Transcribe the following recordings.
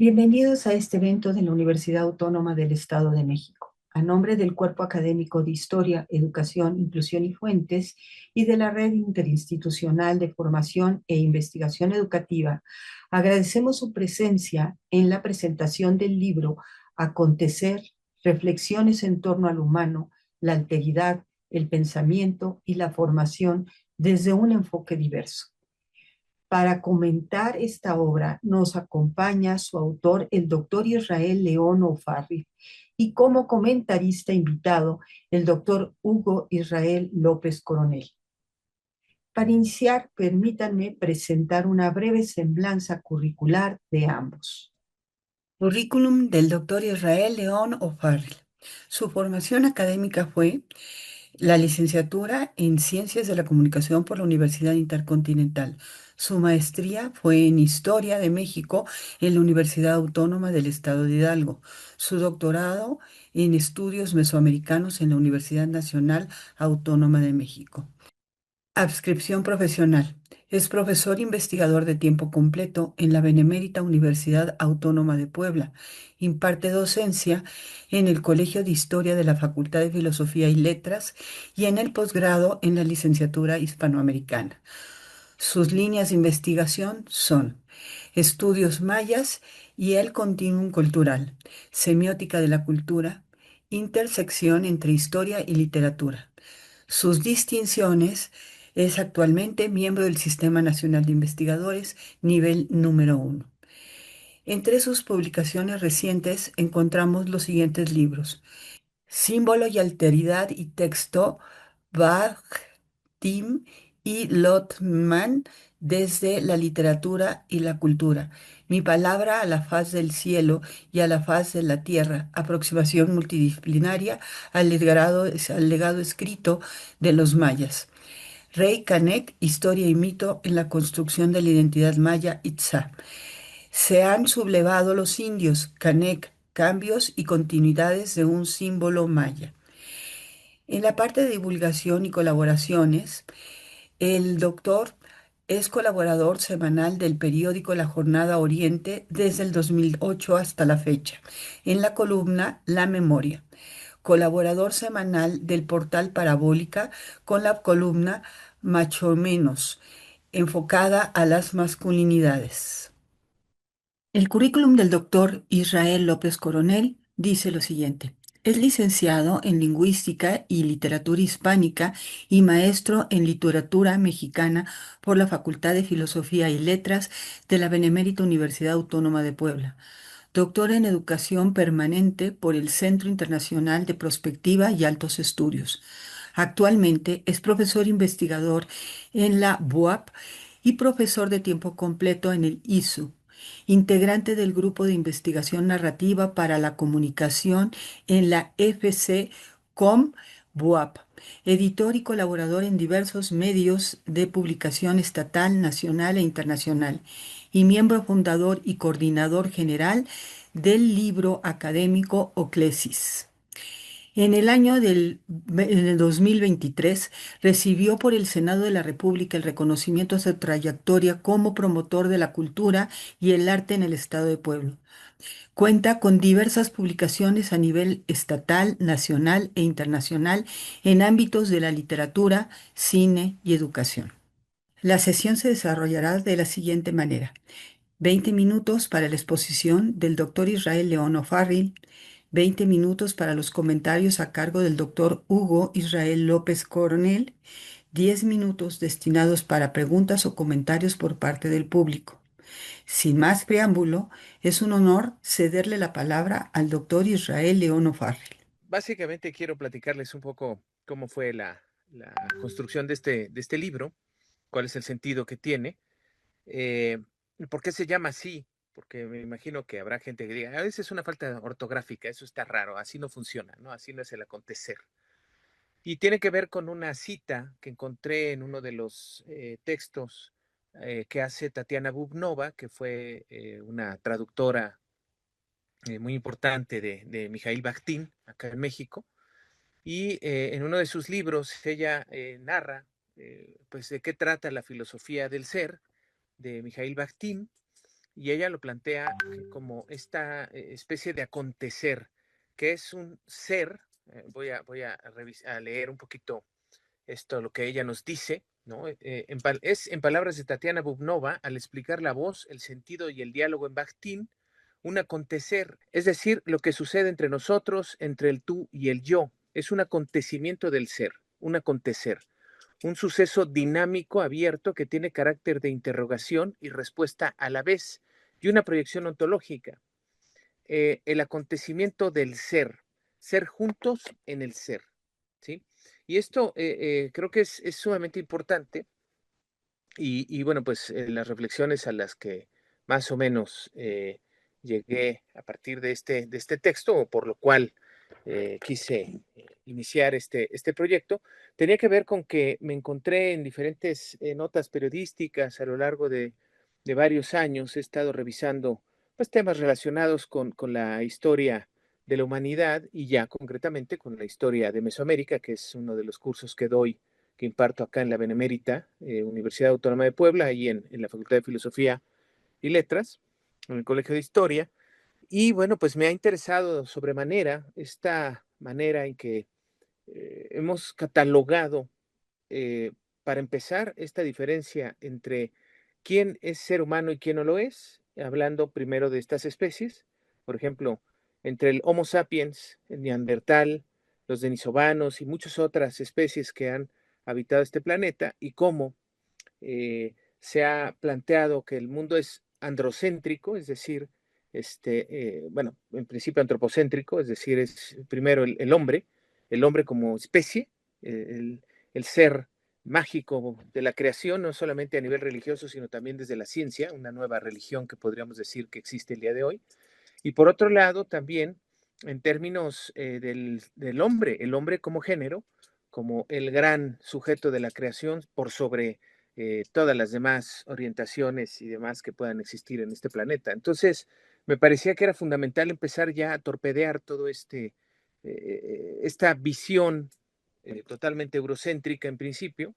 Bienvenidos a este evento de la Universidad Autónoma del Estado de México. A nombre del Cuerpo Académico de Historia, Educación, Inclusión y Fuentes y de la Red Interinstitucional de Formación e Investigación Educativa, agradecemos su presencia en la presentación del libro Acontecer, Reflexiones en torno al humano, la alteridad, el pensamiento y la formación desde un enfoque diverso. Para comentar esta obra nos acompaña su autor, el doctor Israel León O'Farrill, y como comentarista invitado, el doctor Hugo Israel López Coronel. Para iniciar, permítanme presentar una breve semblanza curricular de ambos. Currículum del doctor Israel León O'Farrill. Su formación académica fue la licenciatura en Ciencias de la Comunicación por la Universidad Intercontinental. Su maestría fue en Historia de México en la Universidad Autónoma del Estado de Hidalgo. Su doctorado en Estudios Mesoamericanos en la Universidad Nacional Autónoma de México. Adscripción profesional. Es profesor investigador de tiempo completo en la Benemérita Universidad Autónoma de Puebla. Imparte docencia en el Colegio de Historia de la Facultad de Filosofía y Letras y en el posgrado en la licenciatura hispanoamericana. Sus líneas de investigación son estudios mayas y el continuum cultural, semiótica de la cultura, intersección entre historia y literatura. Sus distinciones: es actualmente miembro del Sistema Nacional de Investigadores, nivel número 1. Entre sus publicaciones recientes encontramos los siguientes libros: Símbolo y alteridad y texto, Bach, Tim y Lotman, desde la literatura y la cultura. Mi palabra a la faz del cielo y a la faz de la tierra. Aproximación multidisciplinaria al legado escrito de los mayas. Rey Canek, Historia y mito en la construcción de la identidad maya Itzá. Se han sublevado los indios, Canek, cambios y continuidades de un símbolo maya. En la parte de divulgación y colaboraciones, el doctor es colaborador semanal del periódico La Jornada Oriente desde el 2008 hasta la fecha, en la columna La Memoria. Colaborador semanal del portal Parabólica con la columna Macho Menos, enfocada a las masculinidades. El currículum del doctor Israel López Coronel dice lo siguiente. Es licenciado en Lingüística y Literatura Hispánica y maestro en Literatura Mexicana por la Facultad de Filosofía y Letras de la Benemérita Universidad Autónoma de Puebla. Doctor en Educación Permanente por el Centro Internacional de Prospectiva y Altos Estudios. Actualmente es profesor investigador en la BUAP y profesor de tiempo completo en el ISU, integrante del Grupo de Investigación Narrativa para la Comunicación en la FC Com BUAP, editor y colaborador en diversos medios de publicación estatal, nacional e internacional, y miembro fundador y coordinador general del libro académico Oclesis. En el 2023 recibió por el Senado de la República el reconocimiento a su trayectoria como promotor de la cultura y el arte en el Estado de Puebla. Cuenta con diversas publicaciones a nivel estatal, nacional e internacional en ámbitos de la literatura, cine y educación. La sesión se desarrollará de la siguiente manera: 20 minutos para la exposición del doctor Israel León O'Farrill, 20 minutos para los comentarios a cargo del doctor Hugo Israel López Coronel, 10 minutos destinados para preguntas o comentarios por parte del público. Sin más preámbulo, es un honor cederle la palabra al doctor Israel León O'Farrill. Básicamente quiero platicarles un poco cómo fue la construcción de este libro, cuál es el sentido que tiene, eh, y por qué se llama así, porque me imagino que habrá gente que diga, a veces es una falta ortográfica, eso está raro, así no funciona, ¿no? Así no es el acontecer. Y tiene que ver con una cita que encontré en uno de los textos que hace Tatiana Bubnova, que fue una traductora muy importante de Mijail Bakhtin, acá en México. Y en uno de sus libros ella narra pues de qué trata la filosofía del ser de Mijail Bakhtin y ella lo plantea como esta especie de acontecer, que es un ser. Voy a leer un poquito esto, lo que ella nos dice, ¿no? En palabras de Tatiana Bubnova, al explicar la voz, el sentido y el diálogo en Bakhtin, un acontecer, es decir, lo que sucede entre nosotros, entre el tú y el yo, es un acontecimiento del ser, un acontecer, un suceso dinámico, abierto, que tiene carácter de interrogación y respuesta a la vez, y una proyección ontológica, el acontecimiento del ser, ser juntos en el ser, ¿sí? Y esto creo que es sumamente importante y bueno, pues las reflexiones a las que más o menos llegué a partir de este texto, o por lo cual quise iniciar este proyecto, tenía que ver con que me encontré en diferentes notas periodísticas a lo largo de varios años. He estado revisando pues, temas relacionados con la historia de la humanidad y ya concretamente con la historia de Mesoamérica, que es uno de los cursos que imparto acá en la Benemérita Universidad Autónoma de Puebla y en la Facultad de Filosofía y Letras, en el Colegio de Historia. Y bueno, pues me ha interesado sobremanera esta manera en que hemos catalogado, eh, para empezar, esta diferencia entre quién es ser humano y quién no lo es, hablando primero de estas especies, por ejemplo, entre el Homo sapiens, el Neandertal, los denisovanos y muchas otras especies que han habitado este planeta, y cómo se ha planteado que el mundo es androcéntrico, es decir, bueno, en principio antropocéntrico, es decir, es primero el hombre como especie, eh, el, el ser mágico de la creación, no solamente a nivel religioso, sino también desde la ciencia, una nueva religión que podríamos decir que existe el día de hoy. Y por otro lado, también en términos del hombre, el hombre como género, como el gran sujeto de la creación por sobre todas las demás orientaciones y demás que puedan existir en este planeta. Entonces, me parecía que era fundamental empezar ya a torpedear todo esta visión totalmente eurocéntrica en principio,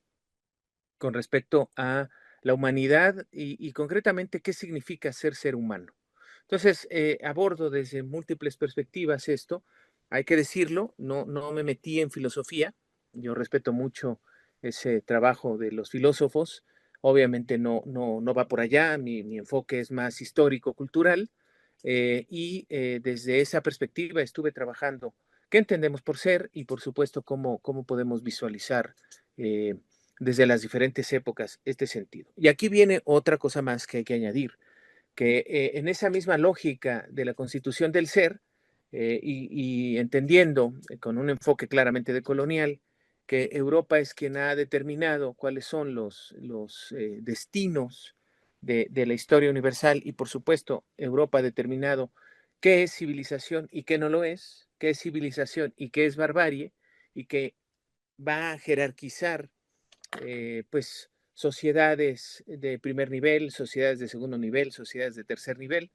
con respecto a la humanidad y concretamente qué significa ser humano. Entonces, abordo desde múltiples perspectivas esto. Hay que decirlo, no me metí en filosofía. Yo respeto mucho ese trabajo de los filósofos. Obviamente no va por allá. Mi enfoque es más histórico-cultural. Desde esa perspectiva estuve trabajando qué entendemos por ser y, por supuesto, cómo podemos visualizar eh, desde las diferentes épocas este sentido. Y aquí viene otra cosa más que hay que añadir, que en esa misma lógica de la constitución del ser, y entendiendo con un enfoque claramente decolonial, que Europa es quien ha determinado cuáles son los destinos de la historia universal y por supuesto Europa ha determinado qué es civilización y qué no lo es, qué es civilización y qué es barbarie, y que va a jerarquizar pues sociedades de primer nivel, sociedades de segundo nivel, sociedades de tercer nivel,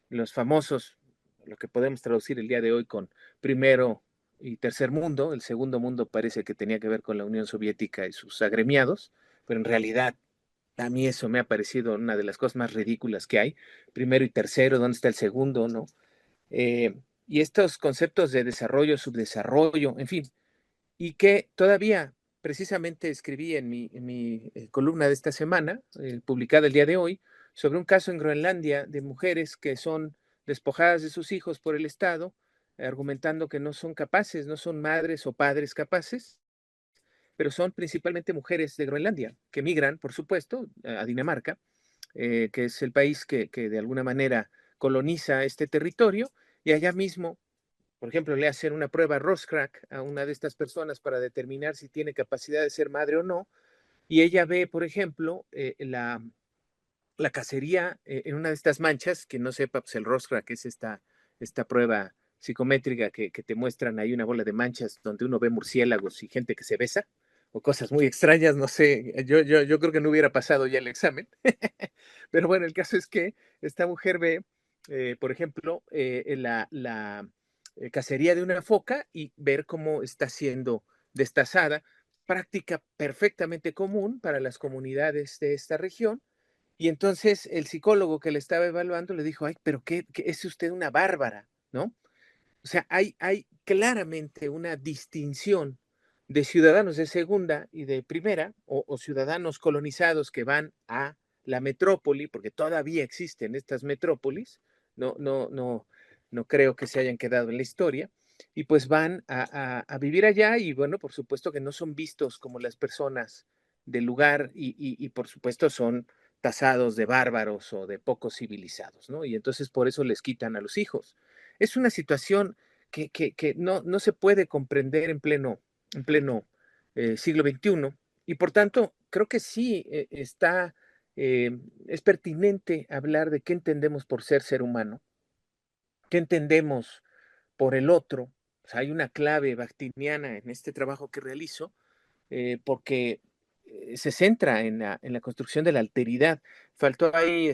los famosos, lo que podemos traducir el día de hoy con primero y tercer mundo. El segundo mundo parece que tenía que ver con la Unión Soviética y sus agremiados, pero en realidad a mí eso me ha parecido una de las cosas más ridículas que hay. Primero y tercero, ¿dónde está el segundo, no? Eh, y estos conceptos de desarrollo, subdesarrollo, en fin, y que todavía precisamente escribí en mi columna de esta semana, publicada el día de hoy, sobre un caso en Groenlandia de mujeres que son despojadas de sus hijos por el Estado, argumentando que no son capaces, no son madres o padres capaces, pero son principalmente mujeres de Groenlandia, que migran, por supuesto, a Dinamarca, que es el país que de alguna manera coloniza este territorio, y allá mismo por ejemplo, le hacen una prueba Rorschach a una de estas personas para determinar si tiene capacidad de ser madre o no, y ella ve, por ejemplo, la cacería en una de estas manchas, que no sepa, pues el Rorschach es esta prueba psicométrica que te muestran ahí una bola de manchas donde uno ve murciélagos y gente que se besa, o cosas muy extrañas, no sé, yo creo que no hubiera pasado ya el examen, pero bueno, el caso es que esta mujer ve, por ejemplo, la cacería de una foca y ver cómo está siendo destazada, práctica perfectamente común para las comunidades de esta región, Y entonces el psicólogo que le estaba evaluando le dijo, ay, pero qué es usted una bárbara, ¿no? O sea, hay claramente una distinción de ciudadanos de segunda y de primera, o ciudadanos colonizados que van a la metrópoli, porque todavía existen estas metrópolis, no creo que se hayan quedado en la historia, y pues van a vivir allá y bueno, por supuesto que no son vistos como las personas del lugar y por supuesto son tasados de bárbaros o de poco civilizados, ¿no? Y entonces por eso les quitan a los hijos. Es una situación que no se puede comprender en pleno siglo XXI y por tanto creo que sí es pertinente hablar de qué entendemos por ser humano, qué entendemos por el otro. O sea, hay una clave bactiniana en este trabajo que realizo porque se centra en la construcción de la alteridad. Faltó ahí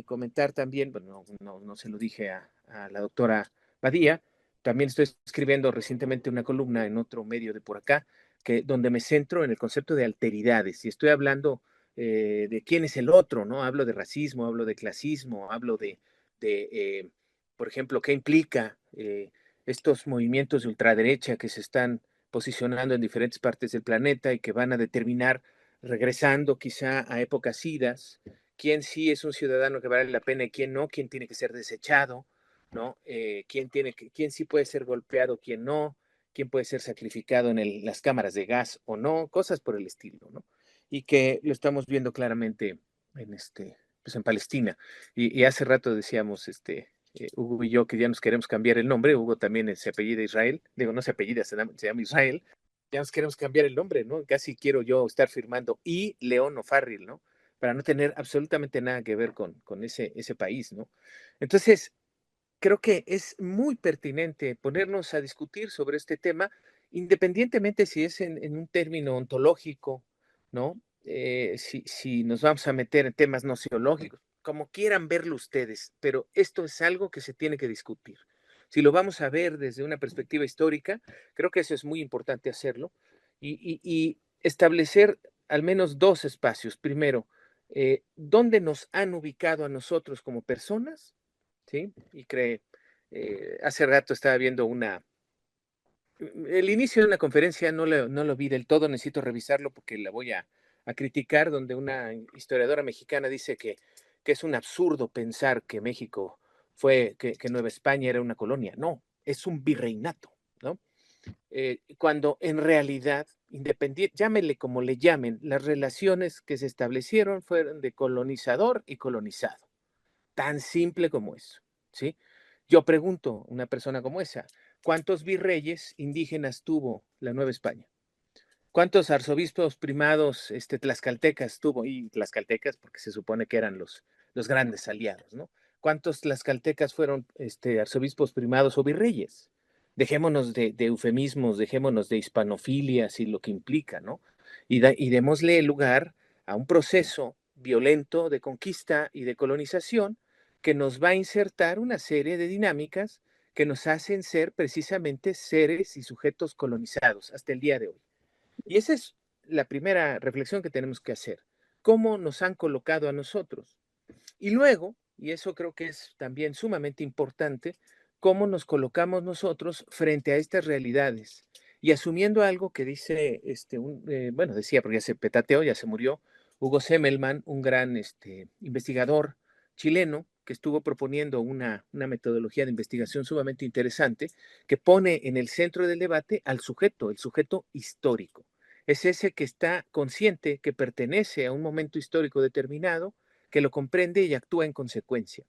comentar también, bueno, no se lo dije a la doctora Badía, también estoy escribiendo recientemente una columna en otro medio de por acá, donde me centro en el concepto de alteridades y estoy hablando de quién es el otro, ¿no? Hablo de racismo, hablo de clasismo, hablo de por ejemplo, qué implica estos movimientos de ultraderecha que se están posicionando en diferentes partes del planeta y que van a determinar, regresando quizá a épocas idas, quién sí es un ciudadano que vale la pena y quién no, quién tiene que ser desechado, ¿no? Quién sí puede ser golpeado, quién no, quién puede ser sacrificado en las cámaras de gas o no, cosas por el estilo, ¿no? Y que lo estamos viendo claramente pues en Palestina. Y hace rato decíamos, Hugo y yo, que ya nos queremos cambiar el nombre. Hugo también se apellida Israel. Digo, no se apellida, se llama Israel. Ya nos queremos cambiar el nombre, ¿no? Casi quiero yo estar firmando y León O'Farrill, ¿no? Para no tener absolutamente nada que ver con ese país, ¿no? Entonces, creo que es muy pertinente ponernos a discutir sobre este tema, independientemente si es en un término ontológico, ¿no? Si nos vamos a meter en temas nociológicos, como quieran verlo ustedes, pero esto es algo que se tiene que discutir. Si lo vamos a ver desde una perspectiva histórica, creo que eso es muy importante hacerlo y establecer al menos dos espacios. Primero, ¿dónde nos han ubicado a nosotros como personas? ¿Sí? Hace rato estaba viendo el inicio de una conferencia, no lo vi del todo, necesito revisarlo porque la voy a criticar, donde una historiadora mexicana dice que es un absurdo pensar que México que Nueva España era una colonia. No, es un virreinato, ¿no? Cuando en realidad, independiente, llámele como le llamen, las relaciones que se establecieron fueron de colonizador y colonizado. Tan simple como eso, ¿sí? Yo pregunto, una persona como esa, ¿cuántos virreyes indígenas tuvo la Nueva España? ¿Cuántos arzobispos primados tlaxcaltecas tuvo? Y tlaxcaltecas porque se supone que eran los grandes aliados, ¿no? ¿Cuántos tlaxcaltecas fueron arzobispos primados o virreyes? Dejémonos de eufemismos, dejémonos de hispanofilias y lo que implica, ¿no? Y démosle lugar a un proceso violento de conquista y de colonización que nos va a insertar una serie de dinámicas que nos hacen ser precisamente seres y sujetos colonizados hasta el día de hoy. Y esa es la primera reflexión que tenemos que hacer. ¿Cómo nos han colocado a nosotros? Y luego, y eso creo que es también sumamente importante, cómo nos colocamos nosotros frente a estas realidades. Y asumiendo algo que dice, bueno, decía, porque ya se petateó, ya se murió, Hugo Semmelmann, un gran investigador chileno que estuvo proponiendo una metodología de investigación sumamente interesante que pone en el centro del debate al sujeto, el sujeto histórico. Es ese que está consciente que pertenece a un momento histórico determinado, que lo comprende y actúa en consecuencia.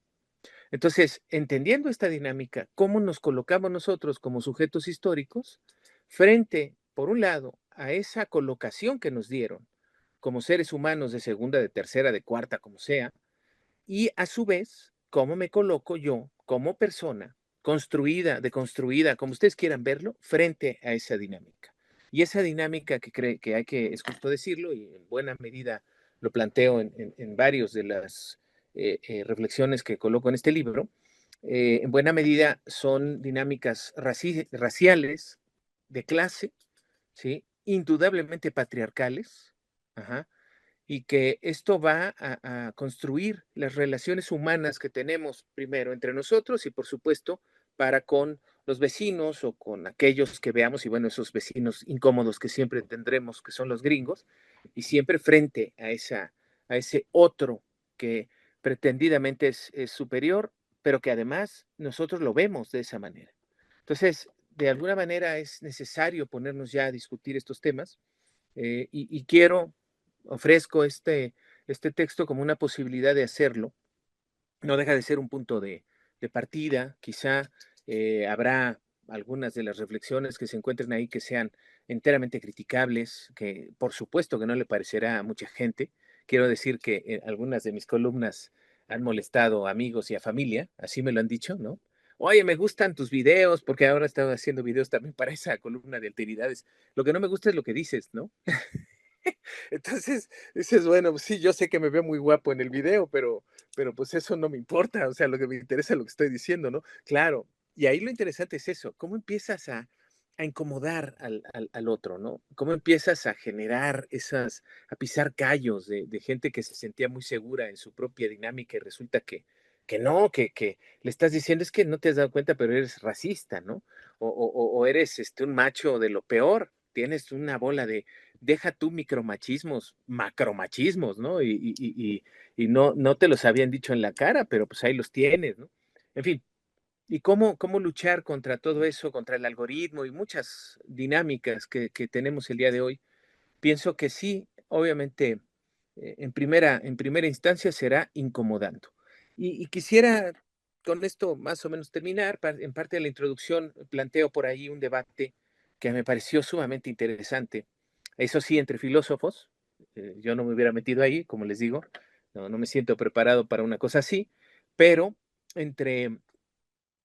Entonces, entendiendo esta dinámica, ¿cómo nos colocamos nosotros como sujetos históricos frente, por un lado, a esa colocación que nos dieron como seres humanos de segunda, de tercera, de cuarta, como sea, y a su vez, cómo me coloco yo como persona construida, deconstruida, como ustedes quieran verlo, frente a esa dinámica? Y esa dinámica que hay que, es justo decirlo, y en buena medida lo planteo en varios de las reflexiones que coloco en este libro, en buena medida son dinámicas raciales, de clase, ¿sí? Indudablemente patriarcales, ajá, y que esto va a construir las relaciones humanas que tenemos primero entre nosotros y por supuesto para con los vecinos o con aquellos que veamos y bueno, esos vecinos incómodos que siempre tendremos, que son los gringos, y siempre frente a ese otro que pretendidamente es superior, pero que además nosotros lo vemos de esa manera. Entonces, de alguna manera es necesario ponernos ya a discutir estos temas y ofrezco este texto como una posibilidad de hacerlo. No deja de ser un punto de partida, quizá habrá algunas de las reflexiones que se encuentren ahí que sean enteramente criticables, que por supuesto que no le parecerá a mucha gente. Quiero decir que algunas de mis columnas han molestado a amigos y a familia, así me lo han dicho, ¿no? Oye, me gustan tus videos, porque ahora he estado haciendo videos también para esa columna de alteridades. Lo que no me gusta es lo que dices, ¿no? Entonces dices, bueno, pues sí, yo sé que me veo muy guapo en el video, pero pues eso no me importa, o sea, lo que me interesa es lo que estoy diciendo, ¿no? Claro, y ahí lo interesante es eso, cómo empiezas a incomodar al otro, ¿no? Cómo empiezas a generar a pisar callos de gente que se sentía muy segura en su propia dinámica y resulta que no, que le estás diciendo es que no te has dado cuenta, pero eres racista, ¿no? O eres un macho de lo peor, tienes una bola deja tú micromachismos, macromachismos, ¿no? Y no te los habían dicho en la cara, pero pues ahí los tienes, ¿no? En fin, ¿y cómo luchar contra todo eso, contra el algoritmo y muchas dinámicas que tenemos el día de hoy? Pienso que sí, obviamente, en primera instancia será incomodando. Y quisiera con esto más o menos terminar. En parte de la introducción planteo por ahí un debate que me pareció sumamente interesante. Eso sí, entre filósofos, yo no me hubiera metido ahí, como les digo, no me siento preparado para una cosa así, pero entre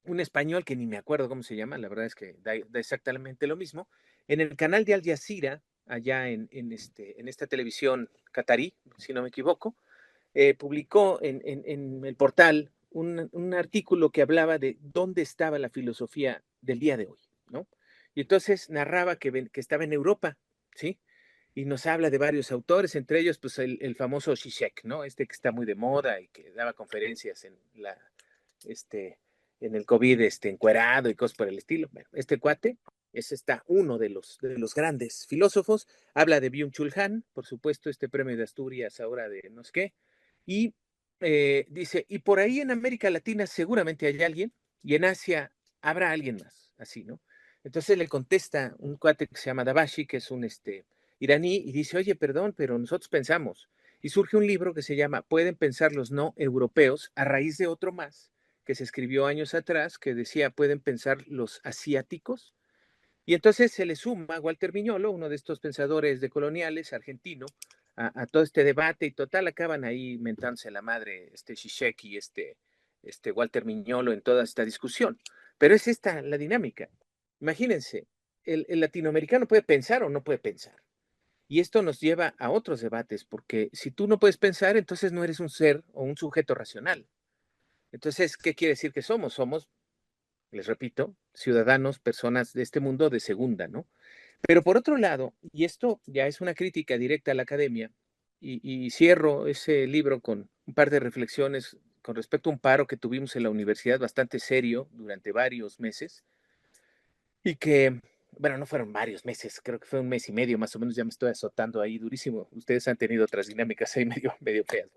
un español que ni me acuerdo cómo se llama, la verdad es que da exactamente lo mismo, en el canal de Al Jazeera, allá en esta televisión catarí, si no me equivoco, publicó en el portal un artículo que hablaba de dónde estaba la filosofía del día de hoy, ¿no? Y entonces narraba que estaba en Europa, ¿sí? Y nos habla de varios autores, entre ellos, pues, el famoso Zizek, ¿no? Que está muy de moda y que daba conferencias este, en el COVID, encuerado y cosas por el estilo. Bueno, este cuate está uno de los grandes filósofos. Habla de Byung-Chul Han, por supuesto, este premio de Asturias ahora de no sé qué. Y dice, y por ahí en América Latina seguramente hay alguien, y en Asia habrá alguien más, así, ¿no? Entonces le contesta un cuate que se llama Dabashi, que es un iraní, y dice, oye, perdón, pero nosotros pensamos. Y surge un libro que se llama Pueden pensar los no europeos, a raíz de otro más que se escribió años atrás, que decía, pueden pensar los asiáticos. Y entonces se le suma Walter Miñolo, uno de estos pensadores decoloniales argentino, a todo este debate y total acaban ahí mentándose la madre Zizek y Walter Miñolo en toda esta discusión. Pero es esta la dinámica. Imagínense, el latinoamericano puede pensar o no puede pensar. Y esto nos lleva a otros debates, porque si tú no puedes pensar, entonces no eres un ser o un sujeto racional. Entonces, ¿qué quiere decir que somos? Somos, les repito, ciudadanos, personas de este mundo de segunda, ¿no? Pero por otro lado, y esto ya es una crítica directa a la academia, y cierro ese libro con un par de reflexiones con respecto a un paro que tuvimos en la universidad bastante serio durante varios meses, y que, bueno, no fueron varios meses, creo que fue un mes y medio más o menos, ya me estoy azotando ahí durísimo. Ustedes han tenido otras dinámicas ahí medio feas.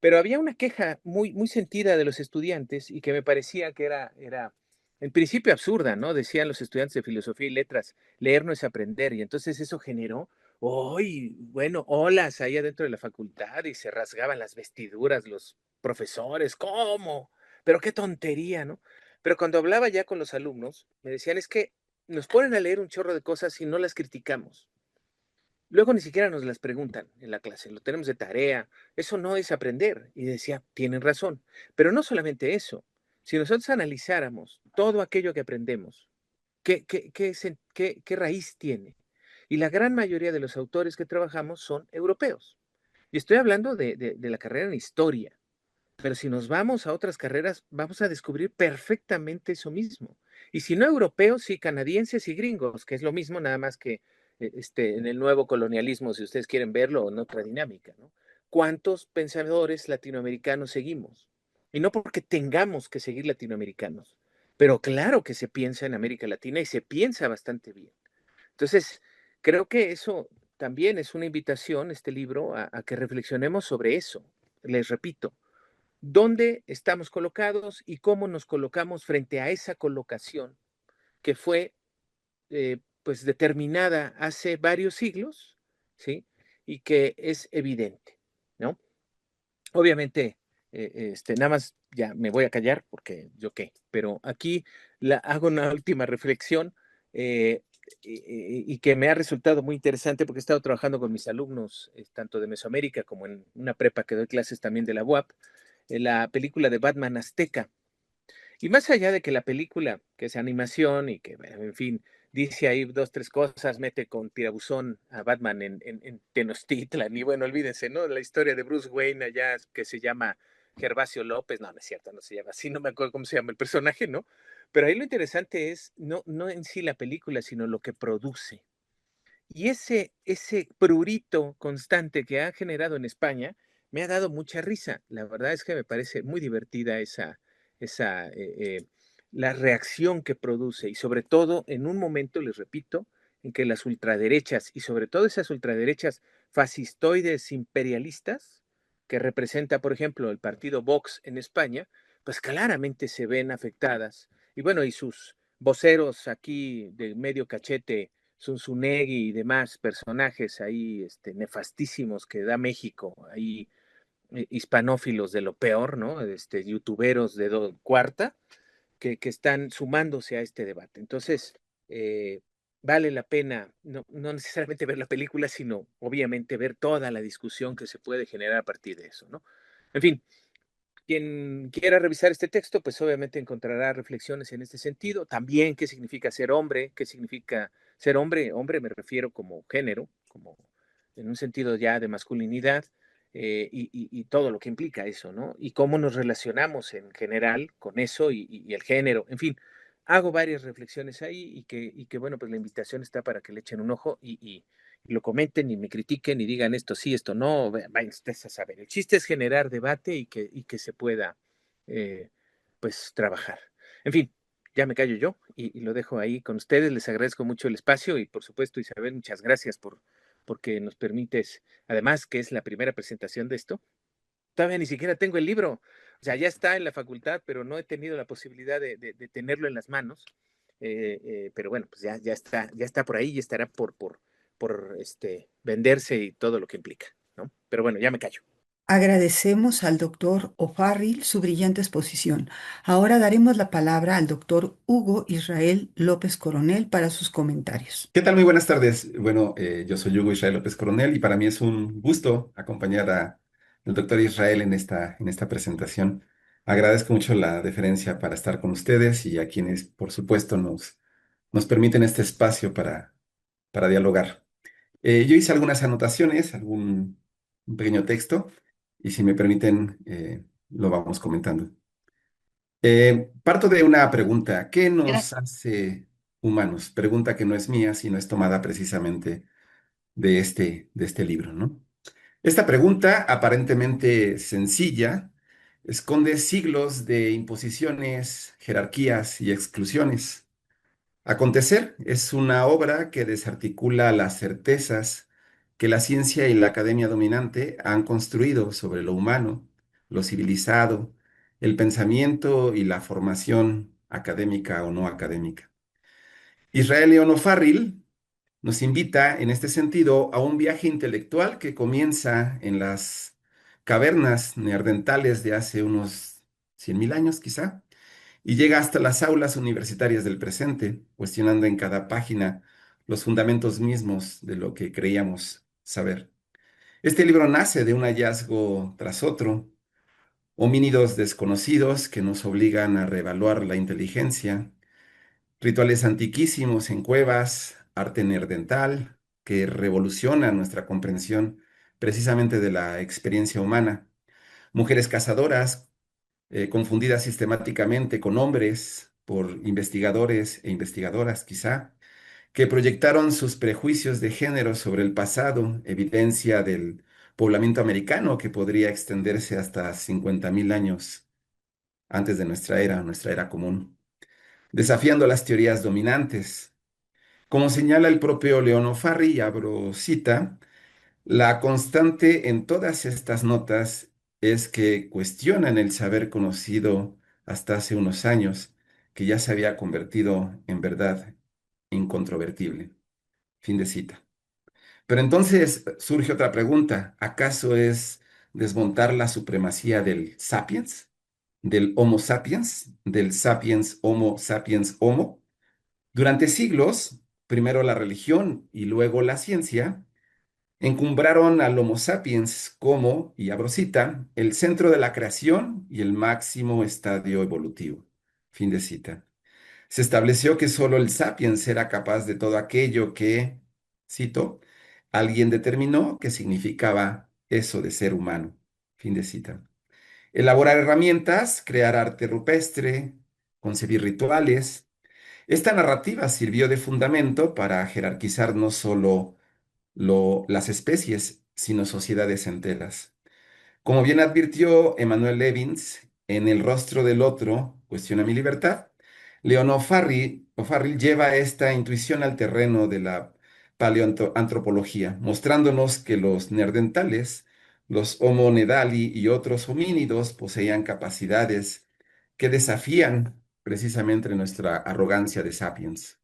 Pero había una queja muy sentida de los estudiantes y que me parecía que era en principio absurda, ¿no? Decían los estudiantes de filosofía y letras, leer no es aprender. Y entonces eso generó, hoy, bueno, olas ahí adentro de la facultad y se rasgaban las vestiduras los profesores, ¿cómo? Pero qué tontería, ¿no? Pero cuando hablaba ya con los alumnos, me decían, es que nos ponen a leer un chorro de cosas y no las criticamos. Luego ni siquiera nos las preguntan en la clase, lo tenemos de tarea. Eso no es aprender. Y decía, tienen razón. Pero no solamente eso. Si nosotros analizáramos todo aquello que aprendemos, ¿qué raíz tiene? Y la gran mayoría de los autores que trabajamos son europeos. Y estoy hablando de la carrera en historia. Pero si nos vamos a otras carreras, vamos a descubrir perfectamente eso mismo. Y si no europeos, sí canadienses y gringos, que es lo mismo, nada más que en el nuevo colonialismo, si ustedes quieren verlo, en otra dinámica, ¿no? ¿Cuántos pensadores latinoamericanos seguimos? Y no porque tengamos que seguir latinoamericanos, pero claro que se piensa en América Latina y se piensa bastante bien. Entonces, creo que eso también es una invitación, este libro, a que reflexionemos sobre eso. Les repito, ¿dónde estamos colocados y cómo nos colocamos frente a esa colocación que fue pues determinada hace varios siglos, ¿sí? Y que es evidente, ¿no? Obviamente, nada más ya me voy a callar porque yo qué, pero aquí hago una última reflexión eh, y que me ha resultado muy interesante porque he estado trabajando con mis alumnos, tanto de Mesoamérica como en una prepa que doy clases también de la UAP, en la película de Batman Azteca. Y más allá de que la película, que es animación y que, bueno, en fin, dice ahí dos, tres cosas, mete con tirabuzón a Batman en Tenochtitlan, y bueno, olvídense, ¿no? La historia de Bruce Wayne allá, que se llama Gervasio López, no, no es cierto, no se llama así, no me acuerdo cómo se llama el personaje, ¿no? Pero ahí lo interesante es no en sí la película, sino lo que produce. Y ese prurito constante que ha generado en España me ha dado mucha risa. La verdad es que me parece muy divertida esa la reacción que produce y sobre todo en un momento, les repito, en que las ultraderechas y sobre todo esas ultraderechas fascistoides imperialistas que representa, por ejemplo, el partido Vox en España, pues claramente se ven afectadas. Y bueno, y sus voceros aquí de medio cachete, Zunzunegui y demás personajes ahí nefastísimos que da México, ahí hispanófilos de lo peor, ¿no? Youtuberos de cuarta, que están sumándose a este debate. Entonces, vale la pena no necesariamente ver la película, sino obviamente ver toda la discusión que se puede generar a partir de eso, ¿no? En fin, quien quiera revisar este texto, pues obviamente encontrará reflexiones en este sentido. También qué significa ser hombre, qué significa ser hombre. Hombre me refiero como género, como en un sentido ya de masculinidad, y todo lo que implica eso, ¿no? Y cómo nos relacionamos en general con eso y el género. En fin, hago varias reflexiones ahí y que, bueno, pues la invitación está para que le echen un ojo y lo comenten y me critiquen y digan esto sí, esto no, vayan ustedes a saber. El chiste es generar debate y que se pueda, eh, pues, trabajar. En fin, ya me callo yo y lo dejo ahí con ustedes. Les agradezco mucho el espacio y, por supuesto, Isabel, muchas gracias porque nos permites, además que es la primera presentación de esto. Todavía ni siquiera tengo el libro. O sea, ya está en la facultad, pero no he tenido la posibilidad de tenerlo en las manos. Pero bueno, pues ya está por ahí y estará por venderse y todo lo que implica, ¿no? Pero bueno, ya me callo. Agradecemos al doctor O'Farrill su brillante exposición. Ahora daremos la palabra al doctor Hugo Israel López Coronel para sus comentarios. ¿Qué tal? Muy buenas tardes. Bueno, yo soy Hugo Israel López Coronel y para mí es un gusto acompañar al doctor Israel en esta presentación. Agradezco mucho la deferencia para estar con ustedes y a quienes, por supuesto, nos permiten este espacio para dialogar. Yo hice algunas anotaciones, un pequeño texto, y si me permiten, lo vamos comentando. Parto de una pregunta. ¿Qué nos hace humanos? Pregunta que no es mía, sino es tomada precisamente de este libro, ¿no? Esta pregunta, aparentemente sencilla, esconde siglos de imposiciones, jerarquías y exclusiones. Acontecer es una obra que desarticula las certezas que la ciencia y la academia dominante han construido sobre lo humano, lo civilizado, el pensamiento y la formación académica o no académica. Israel León O'Farrill nos invita en este sentido a un viaje intelectual que comienza en las cavernas neandertales de hace unos 100.000 años quizá y llega hasta las aulas universitarias del presente, cuestionando en cada página los fundamentos mismos de lo que creíamos saber. Este libro nace de un hallazgo tras otro, homínidos desconocidos que nos obligan a reevaluar la inteligencia, rituales antiquísimos en cuevas, arte neandertal que revoluciona nuestra comprensión precisamente de la experiencia humana, mujeres cazadoras confundidas sistemáticamente con hombres por investigadores e investigadoras quizá, que proyectaron sus prejuicios de género sobre el pasado, evidencia del poblamiento americano que podría extenderse hasta 50.000 años antes de nuestra era común, desafiando las teorías dominantes. Como señala el propio León O'Farrill, y abro cita, la constante en todas estas notas es que cuestionan el saber conocido hasta hace unos años, que ya se había convertido en verdad incontrovertible. Fin de cita. Pero entonces surge otra pregunta. ¿Acaso es desmontar la supremacía del sapiens, del Homo sapiens, del sapiens Homo? Durante siglos, primero la religión y luego la ciencia, encumbraron al Homo sapiens como, y abro cita, el centro de la creación y el máximo estadio evolutivo. Fin de cita. Se estableció que solo el sapiens era capaz de todo aquello que, cito, alguien determinó que significaba eso de ser humano. Fin de cita. Elaborar herramientas, crear arte rupestre, concebir rituales. Esta narrativa sirvió de fundamento para jerarquizar no solo las especies, sino sociedades enteras. Como bien advirtió Emmanuel Levins, en El rostro del otro, cuestiona mi libertad, Leon O'Farrill lleva esta intuición al terreno de la paleoantropología, mostrándonos que los neandertales, los Homo nedali y otros homínidos poseían capacidades que desafían precisamente nuestra arrogancia de sapiens.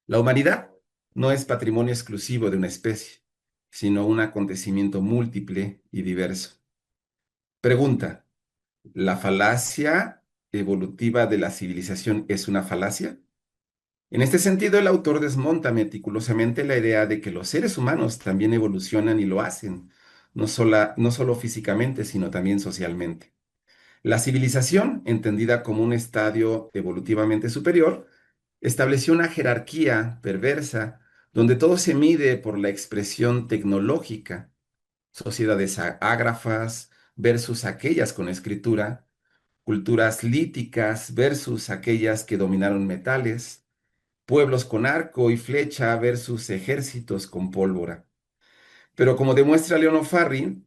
La humanidad no es patrimonio exclusivo de una especie, sino un acontecimiento múltiple y diverso. Pregunta: ¿la falacia evolutiva de la civilización es una falacia? En este sentido, el autor desmonta meticulosamente la idea de que los seres humanos también evolucionan y lo hacen, no solo físicamente, sino también socialmente. La civilización, entendida como un estadio evolutivamente superior, estableció una jerarquía perversa donde todo se mide por la expresión tecnológica, sociedades ágrafas versus aquellas con escritura, culturas líticas versus aquellas que dominaron metales, pueblos con arco y flecha versus ejércitos con pólvora. Pero como demuestra Leon Farri,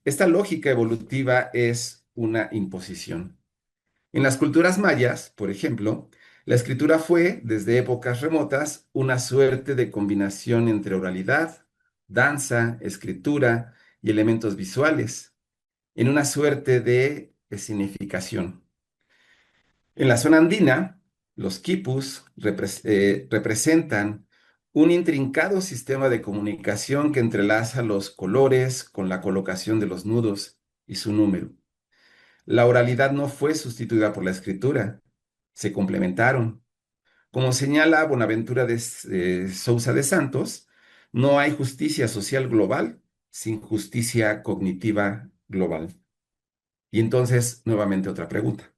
esta lógica evolutiva es una imposición. En las culturas mayas, por ejemplo, la escritura fue, desde épocas remotas, una suerte de combinación entre oralidad, danza, escritura y elementos visuales, en una suerte de escenificación. En la zona andina, los quipus representan un intrincado sistema de comunicación que entrelaza los colores con la colocación de los nudos y su número. La oralidad no fue sustituida por la escritura, se complementaron. Como señala Bonaventura de Sousa de Santos, no hay justicia social global sin justicia cognitiva global. Y entonces, nuevamente otra pregunta.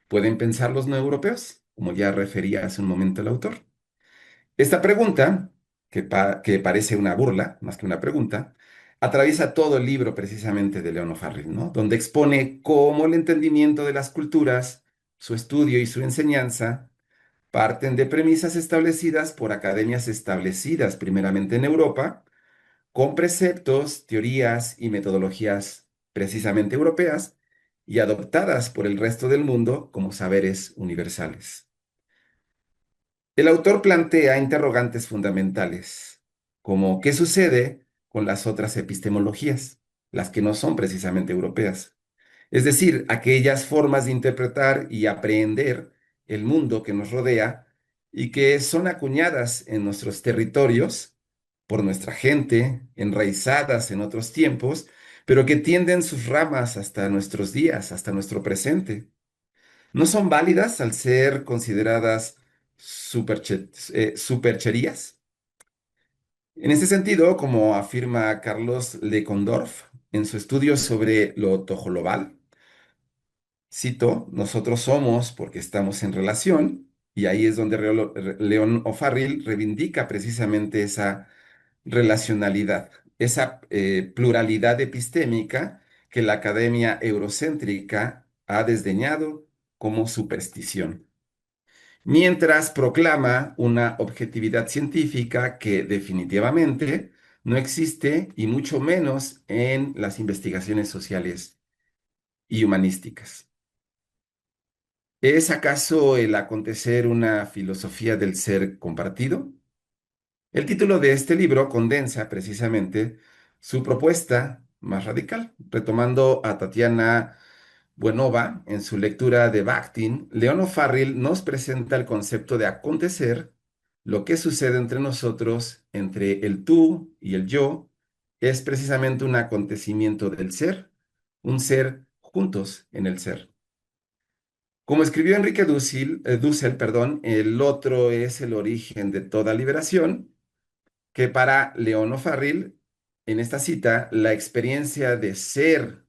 ¿Pueden pensar los no europeos? Como ya refería hace un momento el autor. Esta pregunta, que parece una burla, más que una pregunta, atraviesa todo el libro precisamente de Leon O'Farrill, ¿no? Donde expone cómo el entendimiento de las culturas, su estudio y su enseñanza parten de premisas establecidas por academias establecidas primeramente en Europa, con preceptos, teorías y metodologías precisamente europeas y adoptadas por el resto del mundo como saberes universales. El autor plantea interrogantes fundamentales, como ¿qué sucede con las otras epistemologías, las que no son precisamente europeas? Es decir, aquellas formas de interpretar y aprehender el mundo que nos rodea y que son acuñadas en nuestros territorios por nuestra gente, enraizadas en otros tiempos, pero que tienden sus ramas hasta nuestros días, hasta nuestro presente. No son válidas al ser consideradas supercherías. En este sentido, como afirma Carlos Lekondorf en su estudio sobre lo tojolobal, cito, nosotros somos porque estamos en relación, y ahí es donde León O'Farrill reivindica precisamente esa relacionalidad, esa pluralidad epistémica que la academia eurocéntrica ha desdeñado como superstición. mientras proclama una objetividad científica que definitivamente no existe y mucho menos en las investigaciones sociales y humanísticas. ¿Es acaso el acontecer una filosofía del ser compartido? El título de este libro condensa precisamente su propuesta más radical. Retomando a Tatiana Buenova en su lectura de Bakhtin, León O'Farrill nos presenta el concepto de acontecer, lo que sucede entre nosotros, entre el tú y el yo, es precisamente un acontecimiento del ser, un ser juntos en el ser. Como escribió Enrique Dussel, perdón, el otro es el origen de toda liberación, que para León O'Farrill, en esta cita, la experiencia de ser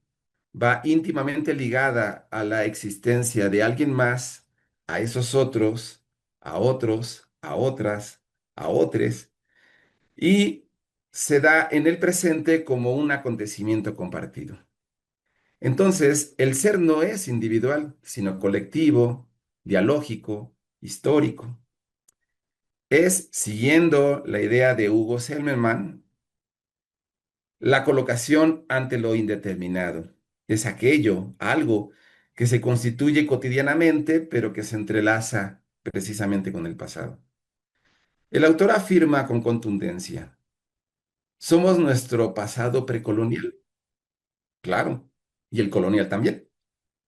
va íntimamente ligada a la existencia de alguien más, a esos otros, a otras, a otros, y se da en el presente como un acontecimiento compartido. Entonces, el ser no es individual, sino colectivo, dialógico, histórico. Es, siguiendo la idea de Hugo Selmerman, la colocación ante lo indeterminado. Es aquello, algo que se constituye cotidianamente, pero que se entrelaza precisamente con el pasado. El autor afirma con contundencia, somos nuestro pasado precolonial, claro, y el colonial también,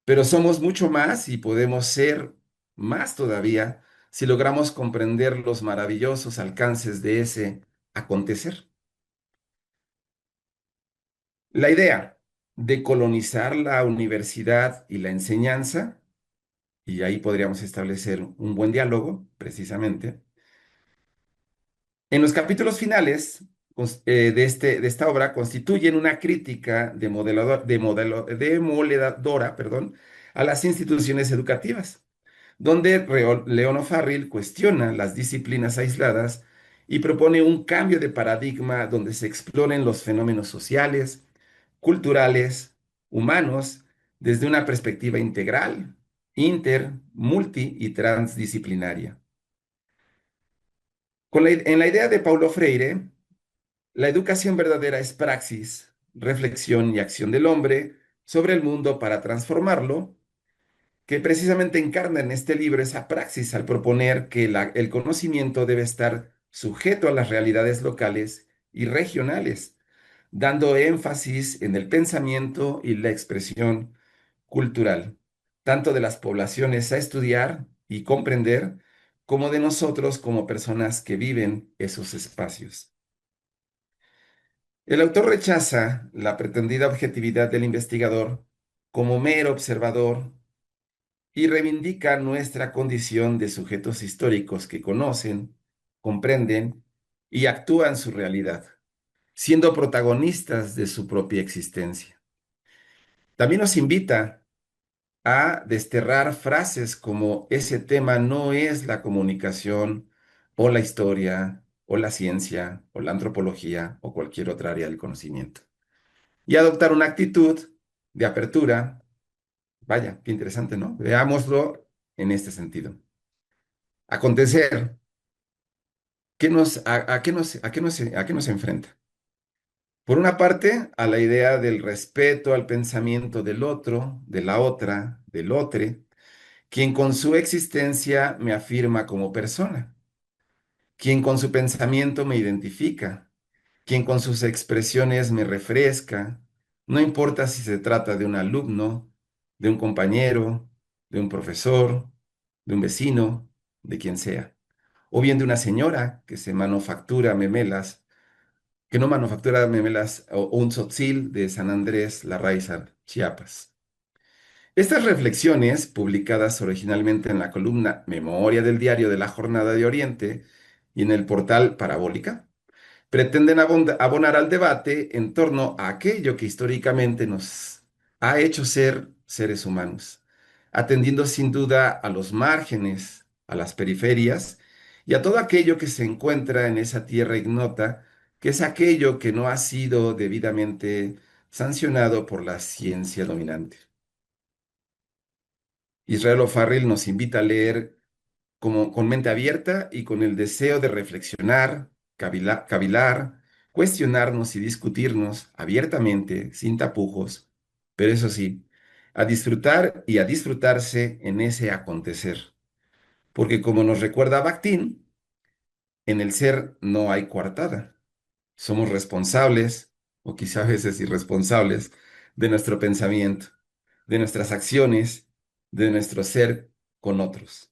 pero somos mucho más y podemos ser más todavía si logramos comprender los maravillosos alcances de ese acontecer. La idea de colonizar la universidad y la enseñanza, y ahí podríamos establecer un buen diálogo, precisamente. En los capítulos finales de esta obra constituyen una crítica demoledora, perdón, a las instituciones educativas, donde León O'Farrill cuestiona las disciplinas aisladas y propone un cambio de paradigma donde se exploren los fenómenos sociales, culturales, humanos, desde una perspectiva integral, multi y transdisciplinaria. En la idea de Paulo Freire, la educación verdadera es praxis, reflexión y acción del hombre sobre el mundo para transformarlo, que precisamente encarna en este libro esa praxis al proponer que el conocimiento debe estar sujeto a las realidades locales y regionales, dando énfasis en el pensamiento y la expresión cultural, tanto de las poblaciones a estudiar y comprender, como de nosotros como personas que viven esos espacios. El autor rechaza la pretendida objetividad del investigador como mero observador y reivindica nuestra condición de sujetos históricos que conocen, comprenden y actúan su realidad, siendo protagonistas de su propia existencia. También nos invita a desterrar frases como ese tema no es la comunicación o la historia o la ciencia o la antropología o cualquier otra área del conocimiento. Y adoptar una actitud de apertura. Vaya, qué interesante, ¿no? Veámoslo en este sentido. Acontecer, ¿a qué nos enfrenta? Por una parte, a la idea del respeto al pensamiento del otro, de la otra, del otro, quien con su existencia me afirma como persona, quien con su pensamiento me identifica, quien con sus expresiones me refresca, no importa si se trata de un alumno, de un compañero, de un profesor, de un vecino, de quien sea, o bien de una señora que no manufactura memelas o un tzotzil de San Andrés Larraizar, Chiapas. Estas reflexiones, publicadas originalmente en la columna Memoria del Diario de la Jornada de Oriente y en el portal Parabólica, pretenden abonar al debate en torno a aquello que históricamente nos ha hecho ser seres humanos, atendiendo sin duda a los márgenes, a las periferias y a todo aquello que se encuentra en esa tierra ignota, que es aquello que no ha sido debidamente sancionado por la ciencia dominante. Israel O'Farrill nos invita a leer como con mente abierta y con el deseo de reflexionar, cavilar, cuestionarnos y discutirnos abiertamente, sin tapujos, pero eso sí, a disfrutar y a disfrutarse en ese acontecer. Porque como nos recuerda Bakhtin, en el ser no hay coartada. Somos responsables, o quizá a veces irresponsables, de nuestro pensamiento, de nuestras acciones, de nuestro ser con otros.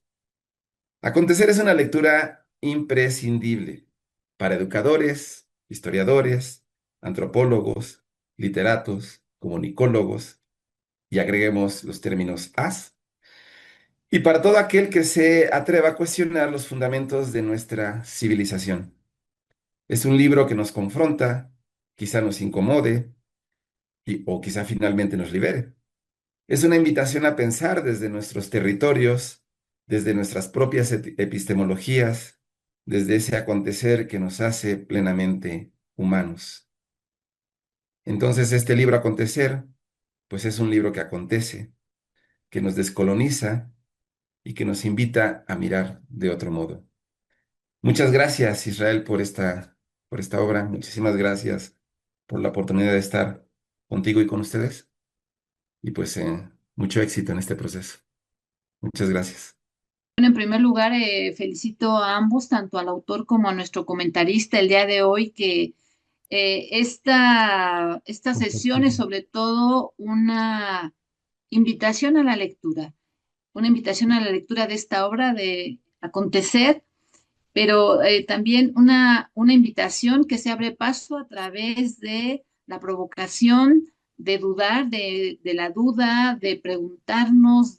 Acontecer es una lectura imprescindible para educadores, historiadores, antropólogos, literatos, comunicólogos, y agreguemos los términos as, y para todo aquel que se atreva a cuestionar los fundamentos de nuestra civilización. Es un libro que nos confronta, quizá nos incomode, o quizá finalmente nos libere. Es una invitación a pensar desde nuestros territorios, desde nuestras propias epistemologías, desde ese acontecer que nos hace plenamente humanos. Entonces, este libro Acontecer, pues es un libro que acontece, que nos descoloniza y que nos invita a mirar de otro modo. Muchas gracias, Israel, por esta obra. Muchísimas gracias por la oportunidad de estar contigo y con ustedes. Y pues mucho éxito en este proceso. Muchas gracias. Bueno, en primer lugar, felicito a ambos, tanto al autor como a nuestro comentarista el día de hoy, que esta sesión es sobre todo una invitación a la lectura, una invitación a la lectura de esta obra de Acontecer, pero también una invitación que se abre paso a través de la provocación de dudar, de la duda, de preguntarnos,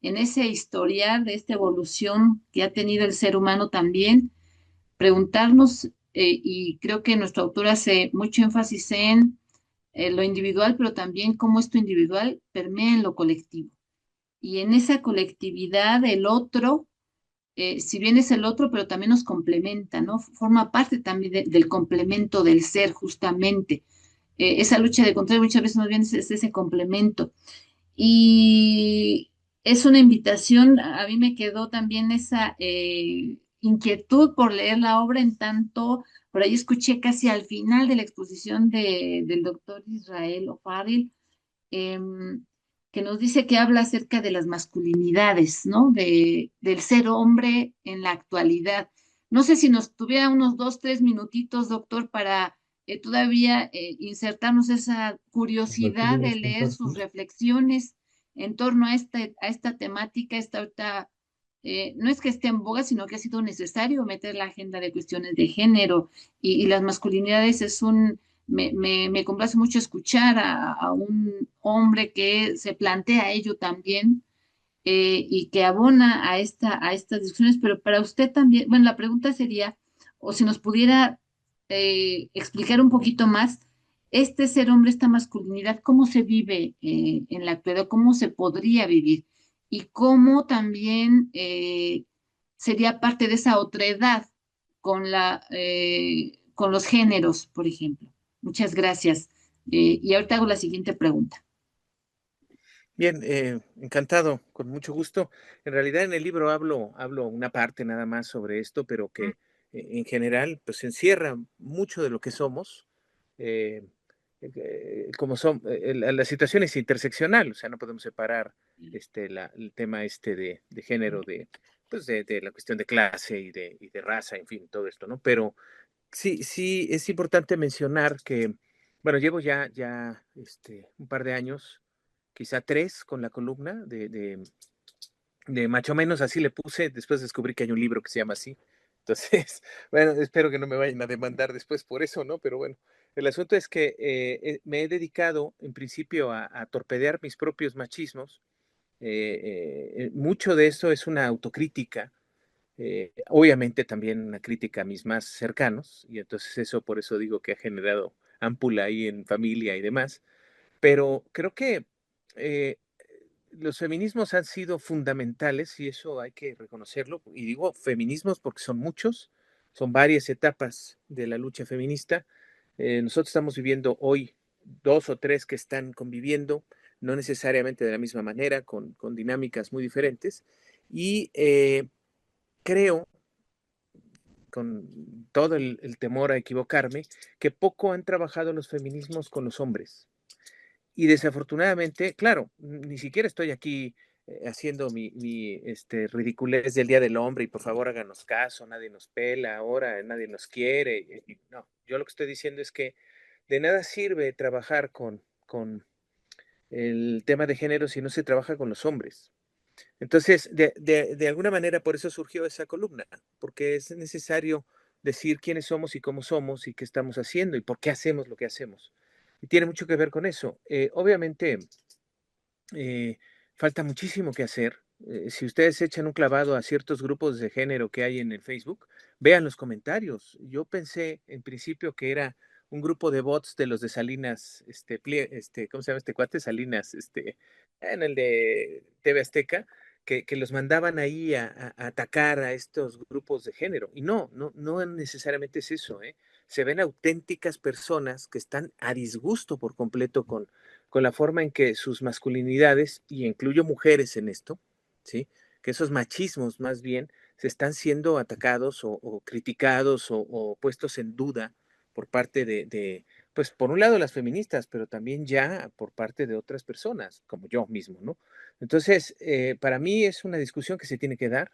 en ese historial de esta evolución que ha tenido el ser humano también, preguntarnos, y creo que nuestro autor hace mucho énfasis en lo individual, pero también cómo esto individual permea en lo colectivo. Y en esa colectividad, el otro, si bien es el otro, pero también nos complementa, ¿no? Forma parte también del complemento del ser, justamente. Esa lucha de contrario muchas veces más bien es ese complemento. Y es una invitación, a mí me quedó también esa inquietud por leer la obra, en tanto, por ahí escuché casi al final de la exposición del doctor Israel O'Farrill, em, que nos dice que habla acerca de las masculinidades, ¿no? Del ser hombre en la actualidad. No sé si nos tuviera unos 2, 3 minutitos, doctor, para todavía insertarnos esa curiosidad de leer sus reflexiones en torno a esta temática, no es que esté en boga, sino que ha sido necesario meter la agenda de cuestiones de género y las masculinidades me complace mucho escuchar a un hombre que se plantea ello también, y que abona a estas discusiones, pero para usted también, bueno, la pregunta sería, o si nos pudiera explicar un poquito más, este ser hombre, esta masculinidad, ¿cómo se vive en la actualidad? ¿Cómo se podría vivir? Y cómo también sería parte de esa otredad con los géneros, por ejemplo. Muchas gracias. Y ahorita hago la siguiente pregunta. Bien, encantado, con mucho gusto. En realidad en el libro hablo una parte nada más sobre esto, pero que en general pues encierra mucho de lo que somos. eh, Como son, la situación es interseccional, o sea, no podemos separar el tema de género pues de la cuestión de clase y de raza, en fin, todo esto, ¿no? Pero sí, sí es importante mencionar que, bueno, llevo ya un par de años, quizá 3, con la columna de Macho Menos, así le puse. Después descubrí que hay un libro que se llama así. Entonces, bueno, espero que no me vayan a demandar después por eso, ¿no? Pero bueno, el asunto es que me he dedicado en principio a torpedear mis propios machismos. Mucho de esto es una autocrítica, obviamente también una crítica a mis más cercanos, y entonces eso, por eso digo que ha generado ámpula ahí en familia y demás. Pero creo que eh, los feminismos han sido fundamentales y eso hay que reconocerlo. Y digo feminismos porque son muchos, son varias etapas de la lucha feminista. Nosotros estamos viviendo hoy 2 o 3 que están conviviendo, no necesariamente de la misma manera, con dinámicas muy diferentes. Y creo, con todo el temor a equivocarme, que poco han trabajado los feminismos con los hombres. Y desafortunadamente, claro, ni siquiera estoy aquí haciendo mi ridiculez del Día del Hombre y por favor háganos caso, nadie nos pela ahora, nadie nos quiere. No, yo lo que estoy diciendo es que de nada sirve trabajar con el tema de género si no se trabaja con los hombres. Entonces, de alguna manera, por eso surgió esa columna, porque es necesario decir quiénes somos y cómo somos y qué estamos haciendo y por qué hacemos lo que hacemos. Y tiene mucho que ver con eso. Obviamente, eh, falta muchísimo que hacer. Si ustedes echan un clavado a ciertos grupos de género que hay en el Facebook, vean los comentarios. Yo pensé en principio que era un grupo de bots de los de Salinas, ¿cómo se llama este cuate? Salinas, en el de TV Azteca, que los mandaban ahí a atacar a estos grupos de género. Y no necesariamente es eso, ¿eh? Se ven auténticas personas que están a disgusto por completo con la forma en que sus masculinidades, y incluyo mujeres en esto, ¿sí? Que esos machismos más bien se están siendo atacados o criticados o puestos en duda por parte pues por un lado las feministas, pero también ya por parte de otras personas, como yo mismo, ¿no? Entonces, para mí es una discusión que se tiene que dar.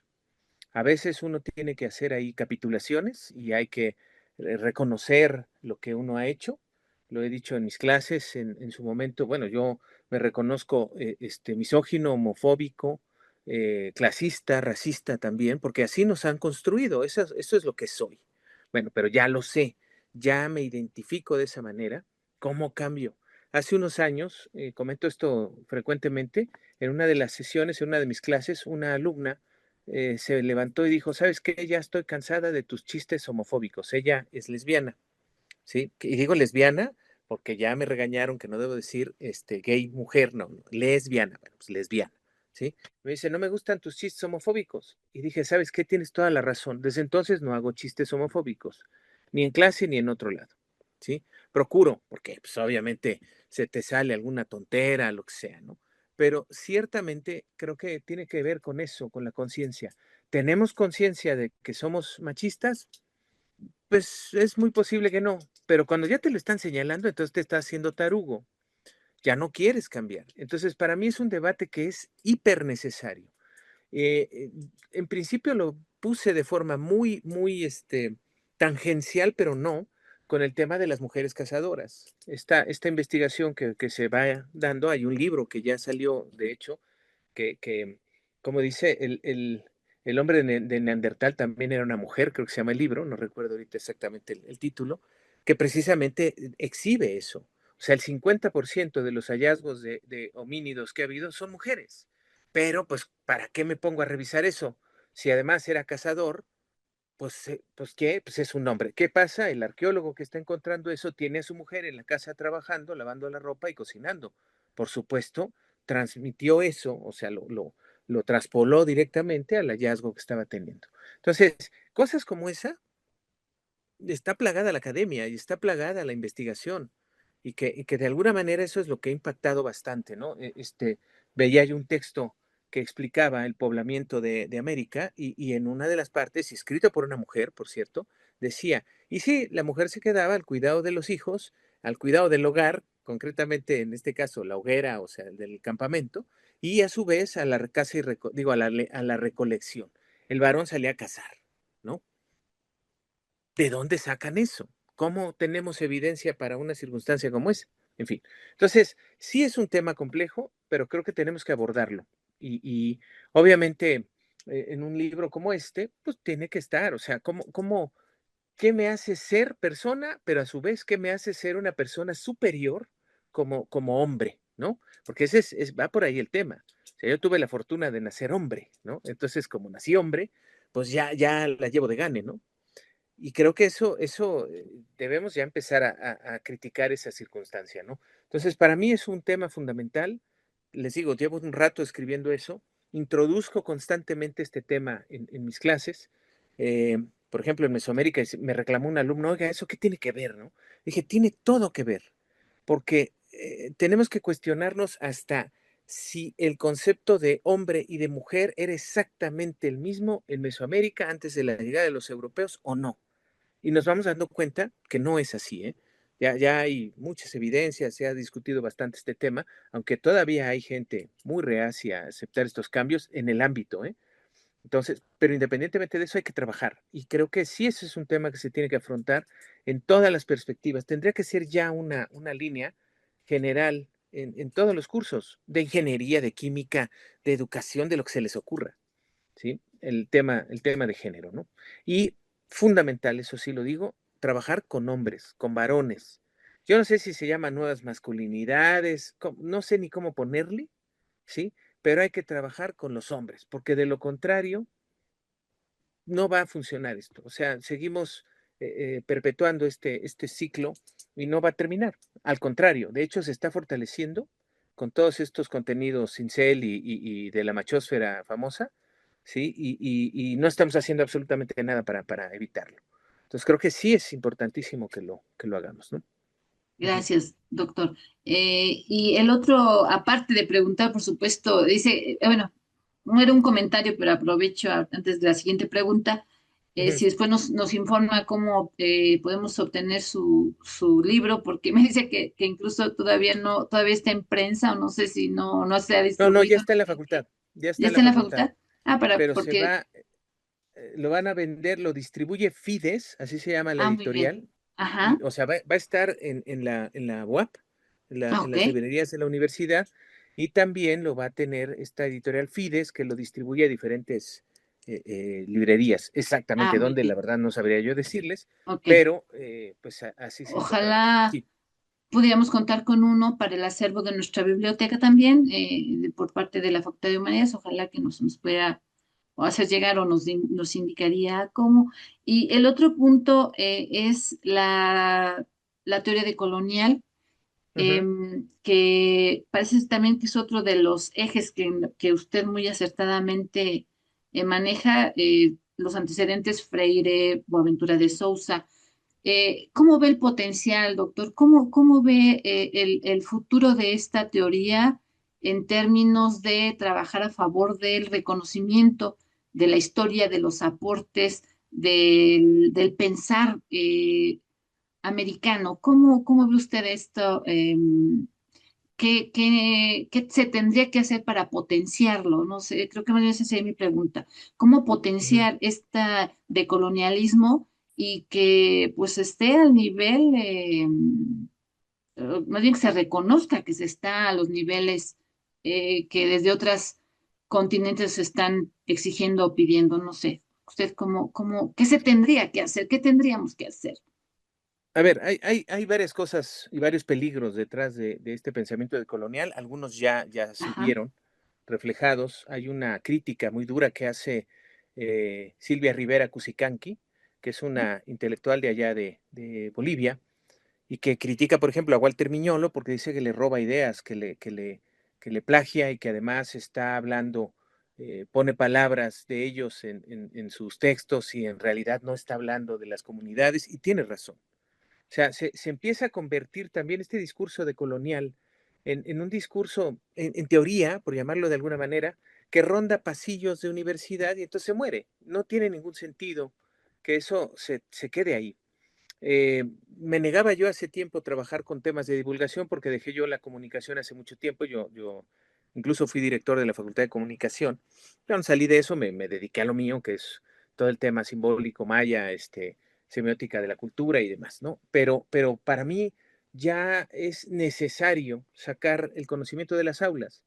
A veces uno tiene que hacer ahí capitulaciones y hay que reconocer lo que uno ha hecho. Lo he dicho en mis clases en su momento. Bueno, yo me reconozco misógino, homofóbico, clasista, racista también, porque así nos han construido. Eso es lo que soy. Bueno, pero ya lo sé, ya me identifico de esa manera. ¿Cómo cambio? Hace unos años, comento esto frecuentemente, en una de las sesiones, en una de mis clases, una alumna se levantó y dijo, ¿sabes qué? Ya estoy cansada de tus chistes homofóbicos. Ella es lesbiana, ¿sí? Y digo lesbiana porque ya me regañaron que no debo decir gay mujer, no, lesbiana, bueno, pues lesbiana, ¿sí? Me dice, no me gustan tus chistes homofóbicos. Y dije, ¿sabes qué? Tienes toda la razón. Desde entonces no hago chistes homofóbicos, ni en clase ni en otro lado, ¿sí? Procuro, porque pues, obviamente se te sale alguna tontera, lo que sea, ¿no? Pero ciertamente creo que tiene que ver con eso, con la conciencia. ¿Tenemos conciencia de que somos machistas? Pues es muy posible que no, pero cuando ya te lo están señalando, entonces te estás haciendo tarugo, ya no quieres cambiar. Entonces, para mí es un debate que es hiper necesario. En principio lo puse de forma muy tangencial, pero no, con el tema de las mujeres cazadoras. Esta investigación que se va dando, hay un libro que ya salió, de hecho, que como dice, el hombre de Neandertal también era una mujer, creo que se llama el libro, no recuerdo ahorita exactamente el título, que precisamente exhibe eso. O sea, el 50% de los hallazgos de homínidos que ha habido son mujeres. Pero, pues, ¿para qué me pongo a revisar eso? Si además era cazador, pues ¿qué? Pues es un hombre. ¿Qué pasa? El arqueólogo que está encontrando eso tiene a su mujer en la casa trabajando, lavando la ropa y cocinando. Por supuesto, transmitió eso, o sea, lo traspoló directamente al hallazgo que estaba teniendo. Entonces, cosas como esa, está plagada la academia y está plagada la investigación. Y que de alguna manera eso es lo que ha impactado bastante, ¿no? Veía yo un texto que explicaba el poblamiento de América y en una de las partes, y escrito por una mujer, por cierto, decía, y sí, la mujer se quedaba al cuidado de los hijos, al cuidado del hogar, concretamente en este caso la hoguera, o sea, el del campamento, y a su vez a la casa y digo, a la recolección. El varón salía a cazar, ¿no? ¿De dónde sacan eso? ¿Cómo tenemos evidencia para una circunstancia como esa? En fin, entonces, sí es un tema complejo, pero creo que tenemos que abordarlo. Y obviamente, en un libro como este, pues tiene que estar, o sea, ¿qué me hace ser persona, pero a su vez, qué me hace ser una persona superior como hombre, ¿no? Porque va por ahí el tema. O sea, yo tuve la fortuna de nacer hombre, ¿no? Entonces, como nací hombre, pues ya la llevo de gane, ¿no? Y creo que eso debemos ya empezar a criticar esa circunstancia, ¿no? Entonces, para mí es un tema fundamental. Les digo, llevo un rato escribiendo eso, introduzco constantemente este tema en mis clases. Eh, por ejemplo, en Mesoamérica me reclamó un alumno, oiga, ¿eso qué tiene que ver, no? Dije, tiene todo que ver, porque tenemos que cuestionarnos hasta si el concepto de hombre y de mujer era exactamente el mismo en Mesoamérica antes de la llegada de los europeos o no. Y nos vamos dando cuenta que no es así, ¿eh? Ya hay muchas evidencias, se ha discutido bastante este tema, aunque todavía hay gente muy reacia a aceptar estos cambios en el ámbito, ¿eh? Entonces, pero independientemente de eso hay que trabajar. Y creo que sí, ese es un tema que se tiene que afrontar en todas las perspectivas. Tendría que ser ya una línea general en todos los cursos de ingeniería, de química, de educación, de lo que se les ocurra, ¿sí? El tema de género, ¿no? Y fundamental, eso sí lo digo, trabajar con hombres, con varones. Yo no sé si se llaman nuevas masculinidades, no sé ni cómo ponerle, ¿sí? Pero hay que trabajar con los hombres, porque de lo contrario no va a funcionar esto. O sea, seguimos perpetuando este ciclo y no va a terminar. Al contrario, de hecho se está fortaleciendo con todos estos contenidos incel y de la machósfera famosa, ¿sí? Y no estamos haciendo absolutamente nada para evitarlo. Entonces creo que sí es importantísimo que lo hagamos, ¿no? Ujú. Gracias, doctor. Y el otro, aparte de preguntar, por supuesto, dice, bueno, no era un comentario, pero aprovecho antes de la siguiente pregunta, Ujú. si después nos informa cómo podemos obtener su libro, porque me dice que incluso todavía está en prensa, o no sé si no se ha No, no, ya distribuido. está en la facultad, ya está ¿Ya en está la en la facultad, facultad? Ah, pero porque, lo van a vender, lo distribuye Fides, así se llama la muy bien. editorial, Ajá, o sea, va a estar en la UAP, en ok. las librerías de la universidad, y también lo va a tener esta editorial Fides, que lo distribuye a diferentes librerías. Ah, Exactamente muy dónde, la bien. verdad, no sabría yo decirles, Ok. pero pues así se está trabajando. Ojalá Sí. pudiéramos contar con uno para el acervo de nuestra biblioteca también, por parte de la Facultad de Humanidades. Ojalá que nos pueda o hacer llegar o nos indicaría cómo. Y el otro punto es la teoría de colonial, Ujú, que parece también que es otro de los ejes que usted muy acertadamente maneja, los antecedentes Freire, Boaventura de Sousa. ¿Cómo ve el potencial, doctor? ¿Cómo ve el futuro de esta teoría en términos de trabajar a favor del reconocimiento de la historia, de los aportes, del pensar americano? ¿Cómo ve usted esto? ¿Qué se tendría que hacer para potenciarlo? No sé, creo que más bien esa sería mi pregunta. ¿Cómo ujú. potenciar esta decolonialismo y que pues esté al nivel, más bien que se reconozca que se está a los niveles que desde otros continentes se están exigiendo o pidiendo? No sé, usted ¿qué se tendría que hacer? ¿Qué tendríamos que hacer? A ver, hay varias cosas y varios peligros detrás de este pensamiento decolonial. Algunos ya se Ajá. vieron reflejados. Hay una crítica muy dura que hace Silvia Rivera Cusicanqui, que es una intelectual de allá de Bolivia, y que critica, por ejemplo, a Walter Miñolo porque dice que le roba ideas, que le plagia y que además está hablando, pone palabras de ellos en sus textos y en realidad no está hablando de las comunidades, y tiene razón. O sea, se empieza a convertir también este discurso de colonial en un discurso, en teoría, por llamarlo de alguna manera, que ronda pasillos de universidad y entonces se muere. No tiene ningún sentido que eso se quede ahí. Me negaba yo hace tiempo trabajar con temas de divulgación porque dejé yo la comunicación hace mucho tiempo. Yo incluso fui director de la Facultad de Comunicación. Cuando salí de eso me dediqué a lo mío, que es todo el tema simbólico, maya, semiótica de la cultura y demás, ¿no? Pero para mí ya es necesario sacar el conocimiento de las aulas.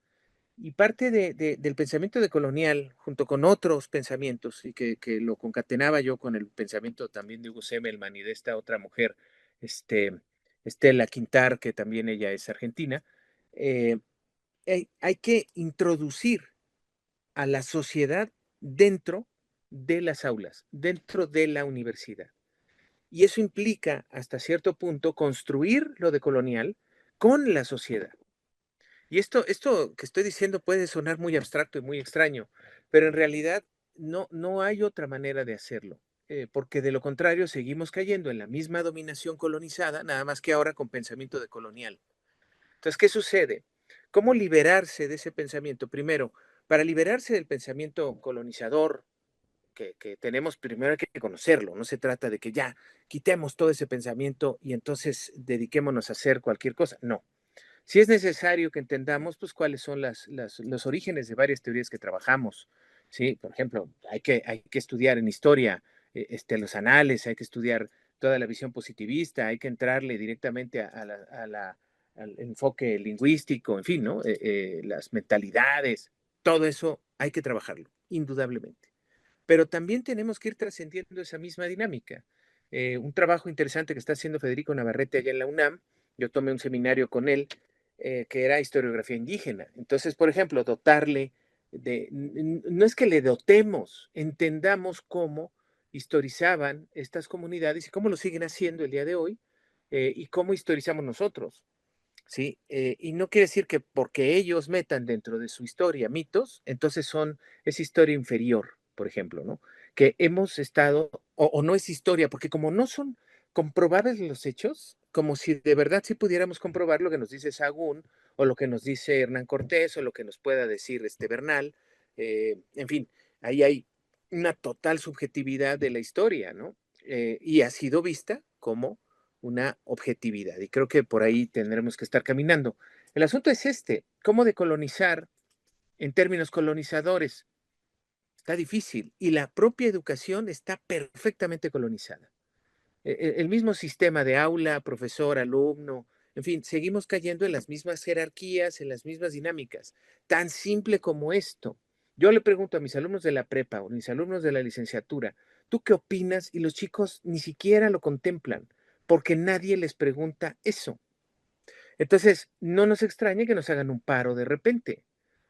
Y parte del pensamiento decolonial, junto con otros pensamientos, y que lo concatenaba yo con el pensamiento también de Hugo Semmelman y de esta otra mujer, este, Estela Quintar, que también ella es argentina, eh, hay que introducir a la sociedad dentro de las aulas, dentro de la universidad. Y eso implica, hasta cierto punto, construir lo decolonial con la sociedad. Y esto que estoy diciendo puede sonar muy abstracto y muy extraño, pero en realidad no hay otra manera de hacerlo, porque de lo contrario seguimos cayendo en la misma dominación colonizada, nada más que ahora con pensamiento decolonial. Entonces, ¿qué sucede? ¿Cómo liberarse de ese pensamiento? Primero, para liberarse del pensamiento colonizador, que tenemos, primero hay que conocerlo. No se trata de que ya quitemos todo ese pensamiento y entonces dediquémonos a hacer cualquier cosa. No. Si es necesario que entendamos pues, cuáles son los orígenes de varias teorías que trabajamos. ¿Sí? Por ejemplo, hay que estudiar en historia los anales, hay que estudiar toda la visión positivista, hay que entrarle directamente al enfoque lingüístico, en fin, ¿no? Las mentalidades, todo eso hay que trabajarlo, indudablemente. Pero también tenemos que ir trascendiendo esa misma dinámica. Un trabajo interesante que está haciendo Federico Navarrete allá en la UNAM, yo tomé un seminario con él, que era historiografía indígena. Entonces, por ejemplo, dotarle no es que le dotemos, entendamos cómo historizaban estas comunidades y cómo lo siguen haciendo el día de hoy, y cómo historizamos nosotros. ¿Sí? Y no quiere decir que porque ellos metan dentro de su historia mitos, entonces es historia inferior, por ejemplo, ¿no? Que hemos estado, o no es historia, porque como no son comprobables los hechos, como si de verdad sí pudiéramos comprobar lo que nos dice Sagún, o lo que nos dice Hernán Cortés, o lo que nos pueda decir este Bernal, en fin, ahí hay una total subjetividad de la historia, ¿no? Y ha sido vista como una objetividad. Y creo que por ahí tendremos que estar caminando. El asunto es este, ¿cómo decolonizar en términos colonizadores? Está difícil y la propia educación está perfectamente colonizada. El mismo sistema de aula, profesor, alumno, en fin, seguimos cayendo en las mismas jerarquías, en las mismas dinámicas. Tan simple como esto. Yo le pregunto a mis alumnos de la prepa o mis alumnos de la licenciatura, ¿tú qué opinas? Y los chicos ni siquiera lo contemplan, porque nadie les pregunta eso. Entonces, no nos extrañe que nos hagan un paro de repente,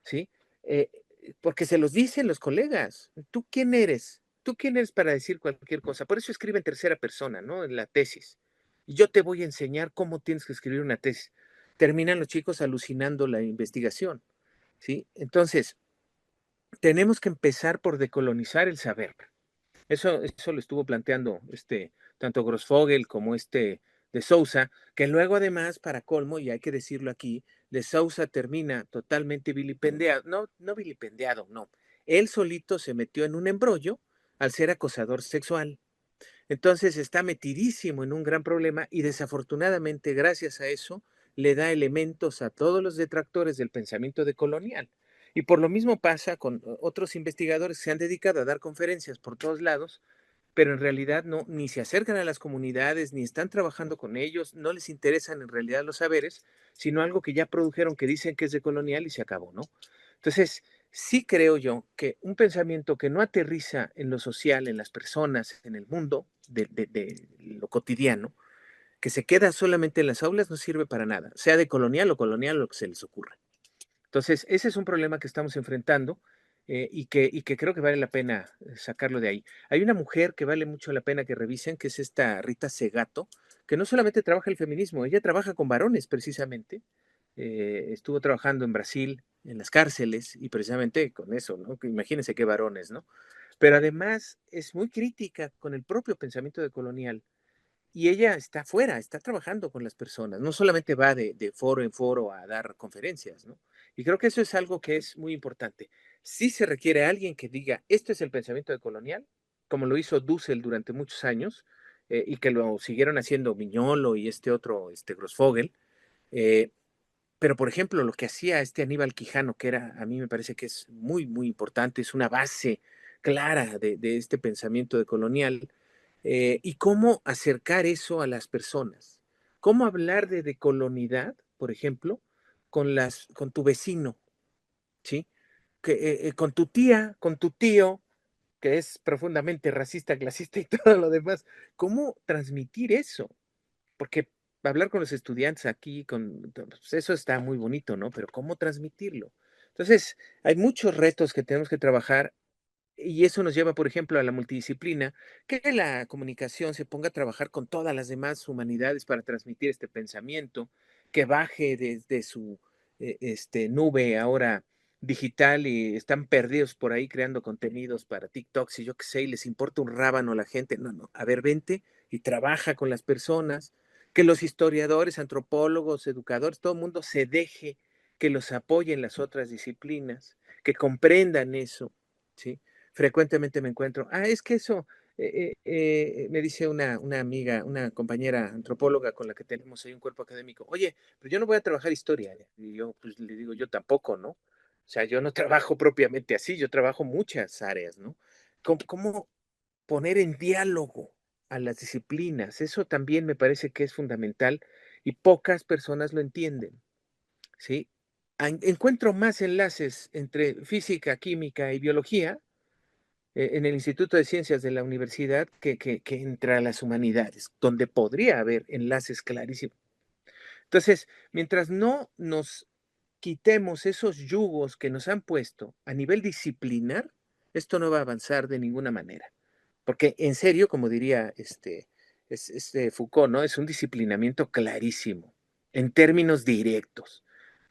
¿sí? Eh, Porque se los dicen los colegas. ¿Tú quién eres? ¿Tú quién eres para decir cualquier cosa? Por eso escribe en tercera persona, ¿no? En la tesis. Y yo te voy a enseñar cómo tienes que escribir una tesis. Terminan los chicos alucinando la investigación, ¿sí? Entonces, tenemos que empezar por decolonizar el saber. Eso lo estuvo planteando tanto Grossfogel como de Sousa, que luego además, para colmo, y hay que decirlo aquí, de Sousa termina totalmente vilipendiado, no vilipendiado, no. Él solito se metió en un embrollo al ser acosador sexual. Entonces está metidísimo en un gran problema y desafortunadamente gracias a eso le da elementos a todos los detractores del pensamiento decolonial. Y por lo mismo pasa con otros investigadores que se han dedicado a dar conferencias por todos lados, pero en realidad no, ni se acercan a las comunidades, ni están trabajando con ellos, no les interesan en realidad los saberes, sino algo que ya produjeron que dicen que es decolonial y se acabó, ¿no? Entonces, sí creo yo que un pensamiento que no aterriza en lo social, en las personas, en el mundo, de lo cotidiano, que se queda solamente en las aulas, no sirve para nada, sea de colonial o colonial, lo que se les ocurra. Entonces, ese es un problema que estamos enfrentando, y que creo que vale la pena sacarlo de ahí. Hay una mujer que vale mucho la pena que revisen, que es esta Rita Segato, que no solamente trabaja el feminismo, ella trabaja con varones precisamente. Estuvo trabajando en Brasil, en las cárceles, y precisamente con eso, ¿no? Que imagínense qué varones, ¿no? Pero además es muy crítica con el propio pensamiento decolonial. Y ella está afuera, está trabajando con las personas, no solamente va de foro en foro a dar conferencias, ¿no? Y creo que eso es algo que es muy importante. Sí se requiere alguien que diga, esto es el pensamiento decolonial, como lo hizo Dussel durante muchos años, y que lo siguieron haciendo Miñolo y este otro, Grossfogel. eh, pero, por ejemplo, lo que hacía este Aníbal Quijano, que a mí me parece que es muy, muy importante, es una base clara de este pensamiento decolonial, y cómo acercar eso a las personas. Cómo hablar de decolonidad, por ejemplo, con tu vecino, ¿sí? Con tu tía, con tu tío, que es profundamente racista, clasista y todo lo demás. ¿Cómo transmitir eso? Porque hablar con los estudiantes aquí, pues eso está muy bonito, ¿no? Pero ¿cómo transmitirlo? Entonces, hay muchos retos que tenemos que trabajar, y eso nos lleva, por ejemplo, a la multidisciplina, que la comunicación se ponga a trabajar con todas las demás humanidades para transmitir este pensamiento, que baje desde su nube ahora digital y están perdidos por ahí creando contenidos para TikTok, si yo qué sé, y les importa un rábano a la gente. No, no, a ver, vente y trabaja con las personas, que los historiadores, antropólogos, educadores, todo el mundo se deje que los apoye en las otras disciplinas, que comprendan eso, ¿sí? Frecuentemente me encuentro, es que eso, me dice una amiga, una compañera antropóloga con la que tenemos ahí un cuerpo académico, oye, pero yo no voy a trabajar historia. Y yo pues, le digo, yo tampoco, ¿no? O sea, yo no trabajo propiamente así, yo trabajo muchas áreas, ¿no? ¿Cómo poner en diálogo a las disciplinas? Eso también me parece que es fundamental y pocas personas lo entienden, ¿sí? Encuentro más enlaces entre física, química y biología en el Instituto de Ciencias de la universidad que entre las humanidades, donde podría haber enlaces clarísimos. Entonces, mientras no nos quitemos esos yugos que nos han puesto a nivel disciplinar, esto no va a avanzar de ninguna manera. Porque en serio, como diría Foucault, ¿no? Es un disciplinamiento clarísimo, en términos directos.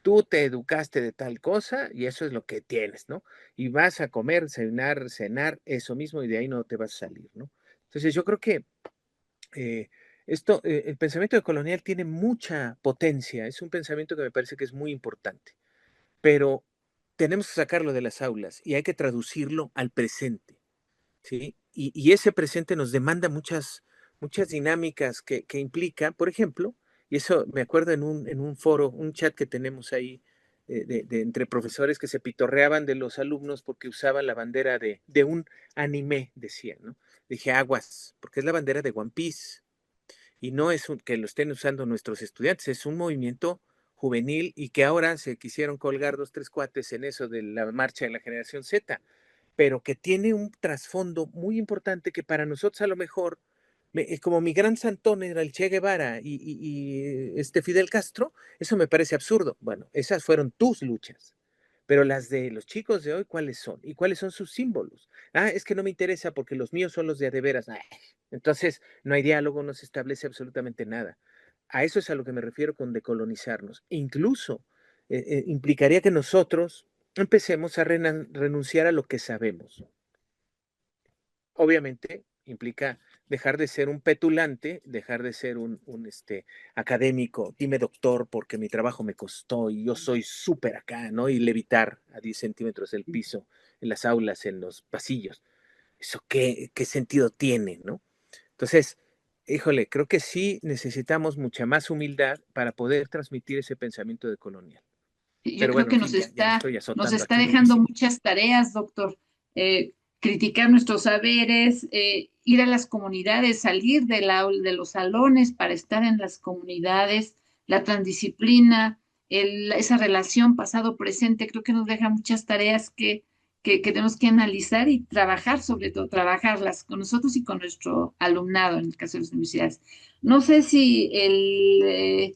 Tú te educaste de tal cosa y eso es lo que tienes, ¿no? Y vas a comer, cenar, eso mismo y de ahí no te vas a salir, ¿no? Entonces yo creo que eh, el pensamiento colonial tiene mucha potencia, es un pensamiento que me parece que es muy importante, pero tenemos que sacarlo de las aulas y hay que traducirlo al presente. ¿Sí? Y ese presente nos demanda muchas dinámicas que implica, por ejemplo, y eso me acuerdo en un foro, un chat que tenemos ahí entre profesores que se pitorreaban de los alumnos porque usaban la bandera de un anime, decían, ¿no? Dije, aguas, porque es la bandera de One Piece y no es que lo estén usando nuestros estudiantes, es un movimiento juvenil y que ahora se quisieron colgar dos, tres cuates en eso de la marcha de la generación Z, pero que tiene un trasfondo muy importante que para nosotros a lo mejor, como mi gran santón era el Che Guevara y Fidel Castro, eso me parece absurdo. Bueno, esas fueron tus luchas, pero las de los chicos de hoy, ¿cuáles son? ¿Y cuáles son sus símbolos? Es que no me interesa porque los míos son los de veras. Entonces, no hay diálogo, no se establece absolutamente nada. A eso es a lo que me refiero con decolonizarnos. Incluso implicaría que nosotros empecemos a renunciar a lo que sabemos. Obviamente implica dejar de ser un petulante, dejar de ser un académico, dime doctor, porque mi trabajo me costó y yo soy súper acá, ¿no? Y levitar a 10 centímetros del piso en las aulas, en los pasillos. ¿Eso qué sentido tiene, no? Entonces, híjole, creo que sí necesitamos mucha más humildad para poder transmitir ese pensamiento de colonial. Yo Pero creo bueno, en que fin, ya me estoy nos azotando está aquí dejando durísimo. muchas tareas, doctor. Criticar nuestros saberes, ir a las comunidades, salir de los salones para estar en las comunidades, la transdisciplina, esa relación pasado-presente, creo que nos deja muchas tareas que tenemos que analizar y trabajar, sobre todo, trabajarlas con nosotros y con nuestro alumnado, en el caso de las universidades. No sé si el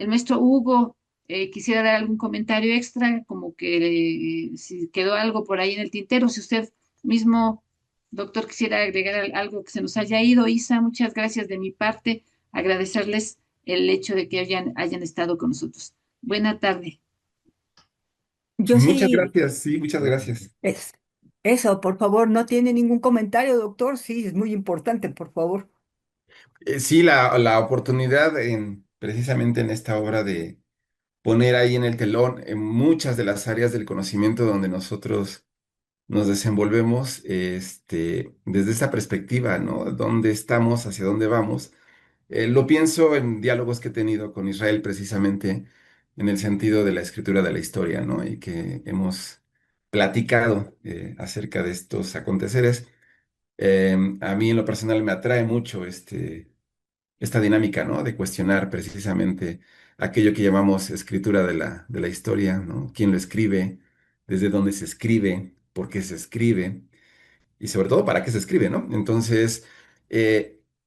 maestro Hugo quisiera dar algún comentario extra, como que si quedó algo por ahí en el tintero, si usted mismo, doctor, quisiera agregar algo que se nos haya ido. Isa, muchas gracias de mi parte, agradecerles el hecho de que hayan estado con nosotros. Buena tarde. Yo Muchas sí, gracias, sí, muchas gracias. es, eso, por favor, no tiene ningún comentario, doctor. Sí, es muy importante, por favor. Sí, la oportunidad precisamente en esta obra de poner ahí en el telón en muchas de las áreas del conocimiento donde nosotros nos desenvolvemos, desde esa perspectiva, ¿no? ¿Dónde estamos? ¿Hacia dónde vamos? Lo pienso en diálogos que he tenido con Israel precisamente en el sentido de la escritura de la historia, ¿no? Y que hemos platicado acerca de estos aconteceres. A mí en lo personal me atrae mucho esta dinámica, ¿no? De cuestionar precisamente aquello que llamamos escritura de la historia, ¿no? ¿Quién lo escribe? ¿Desde dónde se escribe? ¿Por qué se escribe? Y sobre todo, ¿para qué se escribe, ¿no? Entonces,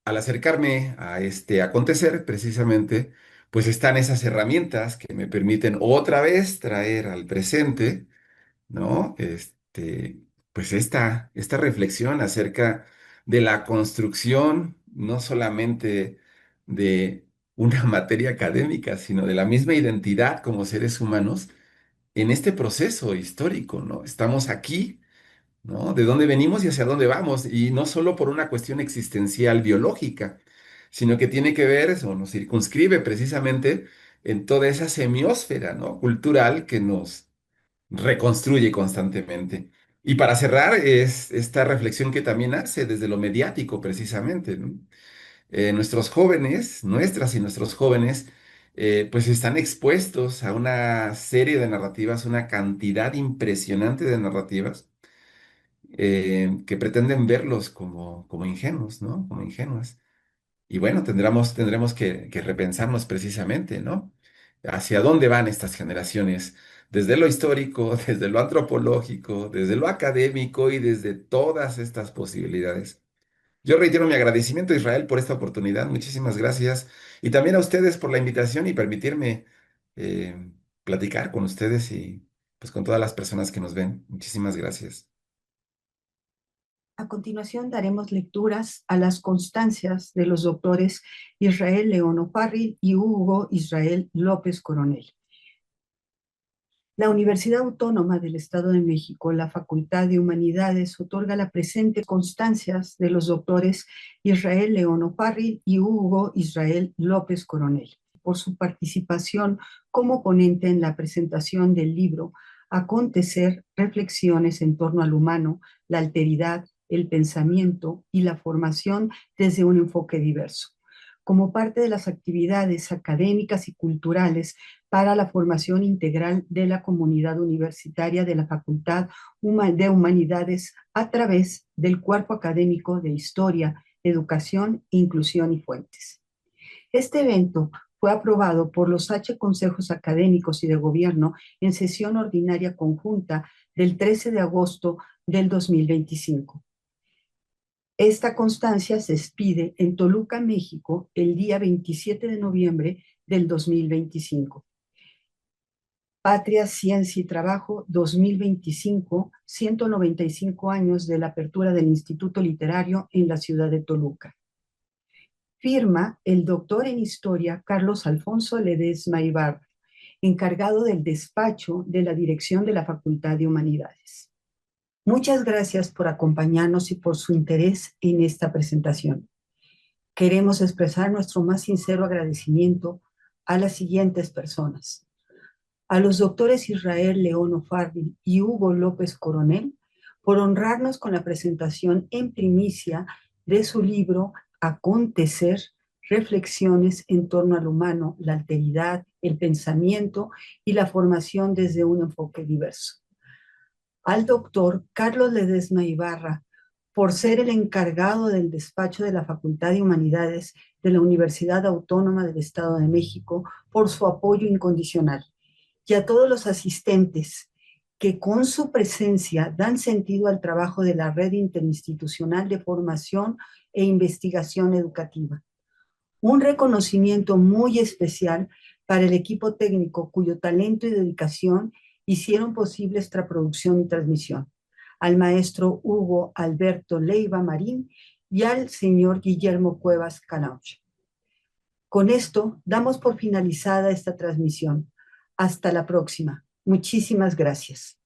al acercarme a este acontecer, precisamente, pues están esas herramientas que me permiten otra vez traer al presente, ¿no? Pues esta reflexión acerca de la construcción, no solamente de una materia académica, sino de la misma identidad como seres humanos en este proceso histórico, ¿no? Estamos aquí, ¿no? De dónde venimos y hacia dónde vamos, y no solo por una cuestión existencial biológica, sino que tiene que ver, o nos circunscribe precisamente en toda esa semiósfera, ¿no? Cultural que nos reconstruye constantemente. Y para cerrar, es esta reflexión que también hace desde lo mediático, precisamente, ¿no? Nuestros jóvenes, nuestras y nuestros jóvenes, pues están expuestos a una serie de narrativas, una cantidad impresionante de narrativas que pretenden verlos como ingenuos, ¿no? Como ingenuas. Y bueno, tendremos que repensarnos precisamente, ¿no? ¿Hacia dónde van estas generaciones? Desde lo histórico, desde lo antropológico, desde lo académico y desde todas estas posibilidades. Yo reitero mi agradecimiento a Israel por esta oportunidad. Muchísimas gracias. Y también a ustedes por la invitación y permitirme eh, platicar con ustedes y pues con todas las personas que nos ven. Muchísimas gracias. A continuación daremos lecturas a las constancias de los doctores Israel León O'Farrill y Hugo Israel López Coronel. La Universidad Autónoma del Estado de México, la Facultad de Humanidades, otorga la presente constancias de los doctores Israel León O'Farrill y Hugo Israel López Coronel por su participación como ponente en la presentación del libro Acontecer, reflexiones en torno al humano, la alteridad, el pensamiento y la formación desde un enfoque diverso, como parte de las actividades académicas y culturales para la formación integral de la comunidad universitaria de la Facultad de Humanidades a través del Cuerpo Académico de Historia, Educación, Inclusión y Fuentes. Este evento fue aprobado por los H Consejos Académicos y de Gobierno en sesión ordinaria conjunta del 13 de agosto del 2025. Esta constancia se expide en Toluca, México, el día 27 de noviembre del 2025. Patria, Ciencia y Trabajo 2025, 195 años de la apertura del Instituto Literario en la ciudad de Toluca. Firma el doctor en Historia Carlos Alfonso Ledesma Ibarra, encargado del despacho de la dirección de la Facultad de Humanidades. Muchas gracias por acompañarnos y por su interés en esta presentación. Queremos expresar nuestro más sincero agradecimiento a las siguientes personas: a los doctores Israel León O'Farrill y Hugo López Coronel por honrarnos con la presentación en primicia de su libro Acontecer, reflexiones en torno al humano, la alteridad, el pensamiento y la formación desde un enfoque diverso. Al doctor Carlos Ledesma Ibarra por ser el encargado del despacho de la Facultad de Humanidades de la Universidad Autónoma del Estado de México por su apoyo incondicional, y a todos los asistentes que con su presencia dan sentido al trabajo de la Red Interinstitucional de Formación e Investigación Educativa. Un reconocimiento muy especial para el equipo técnico cuyo talento y dedicación hicieron posible esta producción y transmisión, al maestro Hugo Alberto Leiva Marín y al señor Guillermo Cuevas Canauch. Con esto damos por finalizada esta transmisión. Hasta la próxima. Muchísimas gracias.